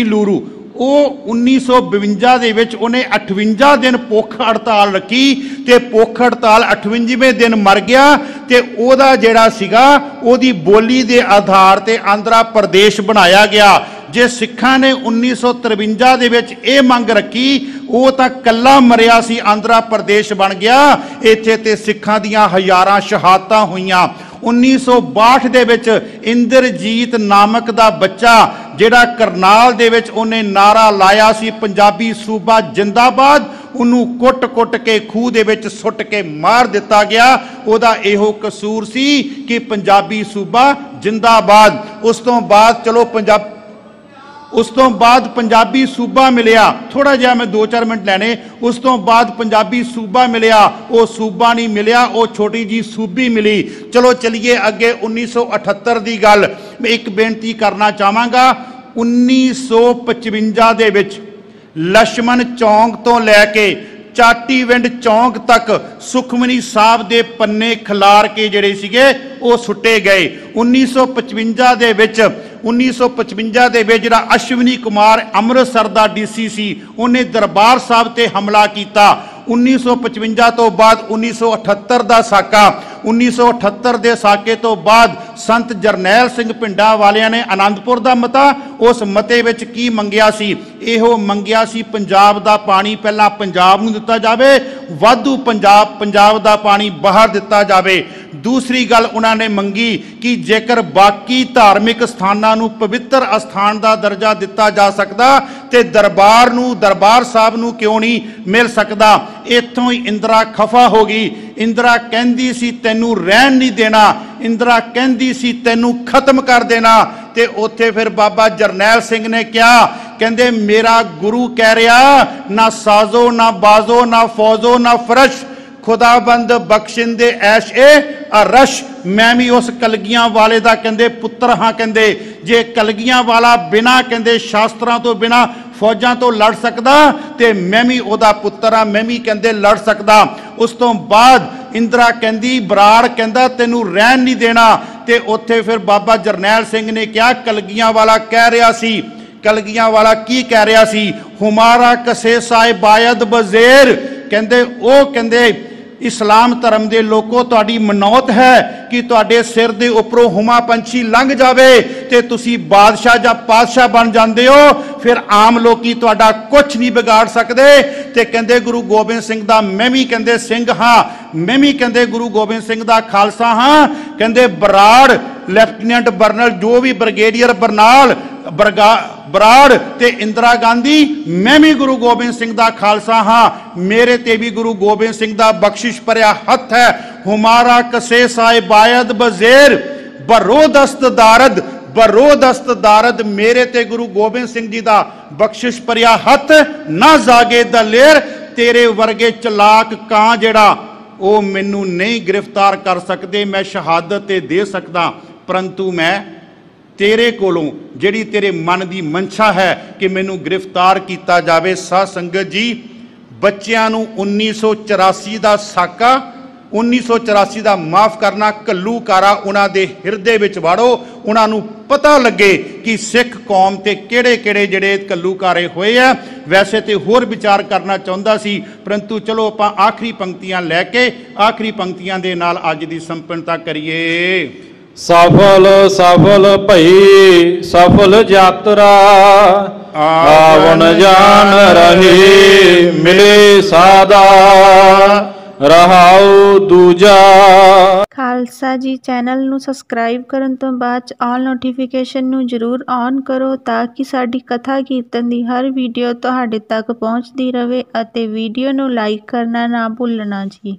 लूरू वो 1952 दे विच उन्हें 58 दिन भुख हड़ताल रखी ते भुख हड़ताल 58वें दिन मर गया ਤੇ ਉਹਦਾ ਜਿਹੜਾ ਸੀਗਾ ਉਹਦੀ ਬੋਲੀ ਦੇ ਆਧਾਰ ਤੇ ਆਂਧਰਾ ਪ੍ਰਦੇਸ਼ ਬਣਾਇਆ ਗਿਆ। ਜੇ ਸਿੱਖਾਂ ਨੇ 1953 ਦੇ ਵਿੱਚ ਇਹ ਮੰਗ ਰੱਖੀ, ਉਹ ਤਾਂ ਕੱਲਾ ਮਰਿਆ ਸੀ, ਆਂਧਰਾ ਪ੍ਰਦੇਸ਼ ਬਣ ਗਿਆ। ਇੱਥੇ ਤੇ ਸਿੱਖਾਂ ਦੀਆਂ ਹਜ਼ਾਰਾਂ ਸ਼ਹਾਦਤਾਂ ਹੋਈਆਂ। 1962 ਦੇ ਵਿੱਚ ਇੰਦਰਜੀਤ ਨਾਮਕ ਦਾ ਬੱਚਾ ਜਿਹੜਾ ਕਰਨਾਲ ਦੇ ਵਿੱਚ ਉਹਨੇ ਨਾਰਾ ਲਾਇਆ ਸੀ ਪੰਜਾਬੀ ਸੂਬਾ ਜਿੰਦਾਬਾਦ, ਉਹਨੂੰ ਕੁੱਟ-ਕੁੱਟ ਕੇ ਖੂਹ ਦੇ ਵਿੱਚ ਸੁੱਟ ਕੇ ਮਾਰ ਦਿੱਤਾ ਗਿਆ। ਉਹਦਾ ਇਹੋ ਕਸੂਰ ਸੀ ਕਿ ਪੰਜਾਬੀ ਸੂਬਾ ਜਿੰਦਾਬਾਦ। ਉਸ ਤੋਂ ਬਾਅਦ ਪੰਜਾਬੀ ਸੂਬਾ ਮਿਲਿਆ। ਥੋੜਾ ਜਿਹਾ ਮੈਂ 2-4 ਮਿੰਟ ਲੈਣੇ। ਉਸ ਤੋਂ ਬਾਅਦ ਪੰਜਾਬੀ ਸੂਬਾ ਮਿਲਿਆ, ਉਹ ਸੂਬਾ ਨਹੀਂ ਮਿਲਿਆ, ਉਹ ਛੋਟੀ ਜੀ ਸੂਬੀ ਮਿਲੀ। ਚਲੋ ਚਲੀਏ ਅੱਗੇ। 1978 ਦੀ ਗੱਲ ਮੈਂ ਇੱਕ ਬੇਨਤੀ ਕਰਨਾ ਚਾਹਾਂਗਾ। 1955 ਦੇ ਵਿੱਚ ਲਛਮਣ ਚੌਂਕ ਤੋਂ ਲੈ ਕੇ ਚਾਟੀਵਿੰਡ ਚੌਂਕ ਤੱਕ ਸੁਖਮਨੀ ਸਾਹਿਬ ਦੇ ਪੰਨੇ ਖਿਲਾਰ ਕੇ ਜਿਹੜੇ ਸੀਗੇ ਉਹ ਸੁੱਟੇ ਗਏ। 1955 ਦੇ ਵਿੱਚ ਜਿਹੜਾ ਅਸ਼ਵਨੀ ਕੁਮਾਰ ਅੰਮ੍ਰਿਤਸਰ ਦਾ DC ਸੀ, ਉਹਨੇ ਦਰਬਾਰ ਸਾਹਿਬ ਤੇ ਹਮਲਾ ਕੀਤਾ। 1955 ਤੋਂ ਬਾਅਦ 1978 ਦਾ ਸਾਕਾ। 1978 ਦੇ ਸਾਕੇ ਤੋਂ ਬਾਅਦ ਸੰਤ ਜਰਨੈਲ ਸਿੰਘ ਪਿੰਡਾਂ ਵਾਲਿਆਂ ਨੇ ਆਨੰਦਪੁਰ ਦਾ ਮਤਾ, ਉਸ ਮਤੇ ਵਿੱਚ ਕੀ ਮੰਗਿਆ ਸੀ? ਇਹੋ ਮੰਗਿਆ ਸੀ ਪੰਜਾਬ ਦਾ ਪਾਣੀ ਪਹਿਲਾਂ ਪੰਜਾਬ ਨੂੰ ਦਿੱਤਾ ਜਾਵੇ, ਵਾਧੂ ਪੰਜਾਬ ਦਾ ਪਾਣੀ ਬਾਹਰ ਦਿੱਤਾ ਜਾਵੇ। ਦੂਸਰੀ ਗੱਲ ਉਹਨਾਂ ਨੇ ਮੰਗੀ ਕਿ ਜੇਕਰ ਬਾਕੀ ਧਾਰਮਿਕ ਸਥਾਨਾਂ ਨੂੰ ਪਵਿੱਤਰ ਅਸਥਾਨ ਦਾ ਦਰਜਾ ਦਿੱਤਾ ਜਾ ਸਕਦਾ ਤੇ ਦਰਬਾਰ ਸਾਹਿਬ ਨੂੰ ਕਿਉਂ ਨਹੀਂ ਮਿਲ ਸਕਦਾ। ਇੱਥੋਂ ਹੀ ਇੰਦਰਾ ਖਫਾ ਹੋ ਗਈ। ਇੰਦਰਾ ਕਹਿੰਦੀ ਸੀ ਤੈਨੂੰ ਰਹਿਣ ਨਹੀਂ ਦੇਣਾ, ਇੰਦਰਾ ਕਹਿੰਦੀ ਸੀ ਤੈਨੂੰ ਖਤਮ ਕਰ ਦੇਣਾ। ਤੇ ਉੱਥੇ ਫਿਰ ਬਾਬਾ ਜਰਨੈਲ ਸਿੰਘ ਨੇ ਕਿਹਾ, ਕਹਿੰਦੇ ਮੇਰਾ ਗੁਰੂ ਕਹਿ ਰਿਹਾ ਨਾ ਸਾਜ਼ੋ ਨਾ ਬਾਜ਼ੋ ਨਾ ਫੌਜ਼ੋ ਨਾ ਫਰਸ਼, ਖੁਦਾਬੰਦ ਬਖਸ਼ਿੰਦੇ ਐਸ਼ ਏ ਅਰਸ਼। ਮੈਂ ਵੀ ਉਸ ਕਲਗੀਆਂ ਵਾਲੇ ਦਾ ਕਹਿੰਦੇ ਪੁੱਤਰ ਹਾਂ। ਕਹਿੰਦੇ ਜੇ ਕਲਗੀਆਂ ਵਾਲਾ ਬਿਨਾਂ ਕਹਿੰਦੇ ਸ਼ਾਸਤਰਾਂ ਤੋਂ ਬਿਨਾਂ ਫੌਜਾਂ ਤੋਂ ਲੜ ਸਕਦਾ ਤੇ ਮੈਂ ਵੀ ਉਹਦਾ ਪੁੱਤਰ ਹਾਂ, ਮੈਂ ਵੀ ਕਹਿੰਦੇ ਲੜ ਸਕਦਾ। ਉਸ ਤੋਂ ਬਾਅਦ ਇੰਦਰਾ ਕਹਿੰਦੀ, ਬਰਾੜ ਕਹਿੰਦਾ ਤੈਨੂੰ ਰਹਿਣ ਨਹੀਂ ਦੇਣਾ। ਤੇ ਉੱਥੇ ਫਿਰ ਬਾਬਾ ਜਰਨੈਲ ਸਿੰਘ ਨੇ ਕਿਹਾ, ਕਲਗੀਆਂ ਵਾਲਾ ਕਹਿ ਰਿਹਾ ਸੀ, ਕਲਗੀਆਂ ਵਾਲਾ ਕੀ ਕਹਿ ਰਿਹਾ ਸੀ? ਹੁਮਾਰਾ ਕਸੇ ਸਾਹਿਬਾਇਦ ਬਜ਼ੇਰ। ਕਹਿੰਦੇ ਉਹ ਕਹਿੰਦੇ ਇਸਲਾਮ ਧਰਮ ਦੇ ਲੋਕੋ ਤੁਹਾਡੀ ਮਨੌਤ ਹੈ ਕਿ ਤੁਹਾਡੇ ਸਿਰ ਦੇ ਉੱਪਰੋਂ ਹੁਮਾ ਪੰਛੀ ਲੰਘ ਜਾਵੇ ਤੇ ਤੁਸੀਂ ਬਾਦਸ਼ਾਹ ਜਾਂ ਪਾਤਸ਼ਾਹ ਬਣ ਜਾਂਦੇ ਹੋ, ਫਿਰ ਆਮ ਲੋਕੀ ਤੁਹਾਡਾ ਕੁਝ ਨਹੀਂ ਵਿਗਾੜ ਸਕਦੇ। ਤੇ ਕਹਿੰਦੇ ਗੁਰੂ ਗੋਬਿੰਦ ਸਿੰਘ ਦਾ ਮੈਂ ਵੀ ਕਹਿੰਦੇ ਸਿੰਘ ਹਾਂ, ਮੈਂ ਵੀ ਕਹਿੰਦੇ ਗੁਰੂ ਗੋਬਿੰਦ ਸਿੰਘ ਦਾ ਖਾਲਸਾ ਹਾਂ। ਕਹਿੰਦੇ ਬਰਾੜ ਲੈਫਟੀਨੈਂਟ ਬਰਨਲ ਜੋ ਵੀ ਬ੍ਰਿਗੇਡੀਅਰ ਬਰਾੜ ਤੇ ਇੰਦਰਾ ਗਾਂਧੀ, ਮੈਂ ਵੀ ਗੁਰੂ ਗੋਬਿੰਦ ਸਿੰਘ ਦਾ ਖਾਲਸਾ ਹਾਂ, ਮੇਰੇ ਤੇ ਵੀ ਗੁਰੂ ਗੋਬਿੰਦ ਸਿੰਘ ਦਾ ਬਖਸ਼ਿਸ਼ ਭਰਿਆ ਹੱਥ ਹੈ। ਹੁਮਾਰਾ ਕਸੇ ਸਾਹਿਬਾਇਦ ਬਜ਼ੇਰ ਬਰੋਦਸਤ ਦਾਰਦ, ਮੇਰੇ ਤੇ ਗੁਰੂ ਗੋਬਿੰਦ ਸਿੰਘ ਜੀ ਦਾ ਬਖਸ਼ਿਸ਼ ਭਰਿਆ ਹੱਥ। ਨਾ ਜਾਗੇ ਦਲੇਰ, ਤੇਰੇ ਵਰਗੇ ਚਲਾਕ ਕਾਂ ਜਿਹੜਾ ਉਹ ਮੈਨੂੰ ਨਹੀਂ ਗ੍ਰਿਫਤਾਰ ਕਰ ਸਕਦੇ। ਮੈਂ ਸ਼ਹਾਦਤ ਤੇ ਦੇ ਸਕਦਾ, ਪਰੰਤੂ ਮੈਂ ਤੇਰੇ ਕੋਲੋਂ ਜਿਹੜੀ ਤੇਰੇ ਮਨ ਦੀ ਮਨਸ਼ਾ ਹੈ ਕਿ ਮੈਨੂੰ ਗ੍ਰਿਫਤਾਰ ਕੀਤਾ ਜਾਵੇ। ਸਾਧ ਸੰਗਤ ਜੀ, ਬੱਚਿਆਂ ਨੂੰ 1984 ਦਾ ਸਾਕਾ, 1984 ਦਾ ਮਾਫ ਕਰਨਾ ਘੱਲੂਕਾਰਾ ਉਹਨਾਂ ਦੇ ਹਿਰਦੇ ਵਿੱਚ ਵਾੜੋ। ਉਹਨਾਂ ਨੂੰ ਪਤਾ ਲੱਗੇ ਕਿ ਸਿੱਖ ਕੌਮ ਤੇ ਕਿਹੜੇ ਜਿਹੜੇ ਘੱਲੂਕਾਰੇ ਹੋਏ ਆ। ਵੈਸੇ ਤੇ ਹੋਰ ਵਿਚਾਰ ਕਰਨਾ ਚਾਹੁੰਦਾ ਸੀ, ਪਰੰਤੂ ਚਲੋ ਆਪਾਂ ਆਖਰੀ ਪੰਕਤੀਆਂ ਲੈ ਕੇ ਆਖਰੀ ਪੰਕਤੀਆਂ ਦੇ ਨਾਲ ਅੱਜ ਦੀ ਸੰਪੰਨਤਾ ਕਰੀਏ। ਸਫਲ ਭਈ ਸਫਲ ਯਾਤਰਾ, ਆਵਣ ਜਾਣ ਰਹੀ ਮਿਲੇ ਸਾਦਾ, ਰਹਾਉ ਦੂਜਾ। ਖਾਲਸਾ ਜੀ ਚੈਨਲ ਨੂੰ ਸਬਸਕ੍ਰਾਈਬ ਕਰਨ ਤੋਂ ਬਾਅਦ ਆਲ ਨੋਟੀਫਿਕੇਸ਼ਨ ਨੂੰ ਜ਼ਰੂਰ ਔਨ ਕਰੋ ਤਾਂ ਕਿ ਸਾਡੀ ਕਥਾ ਕੀਰਤਨ ਦੀ ਹਰ ਵੀਡੀਓ ਤੁਹਾਡੇ ਤੱਕ ਪਹੁੰਚਦੀ ਰਹੇ ਅਤੇ ਵੀਡੀਓ ਨੂੰ ਲਾਈਕ ਕਰਨਾ ਨਾ ਭੁੱਲਣਾ ਜੀ।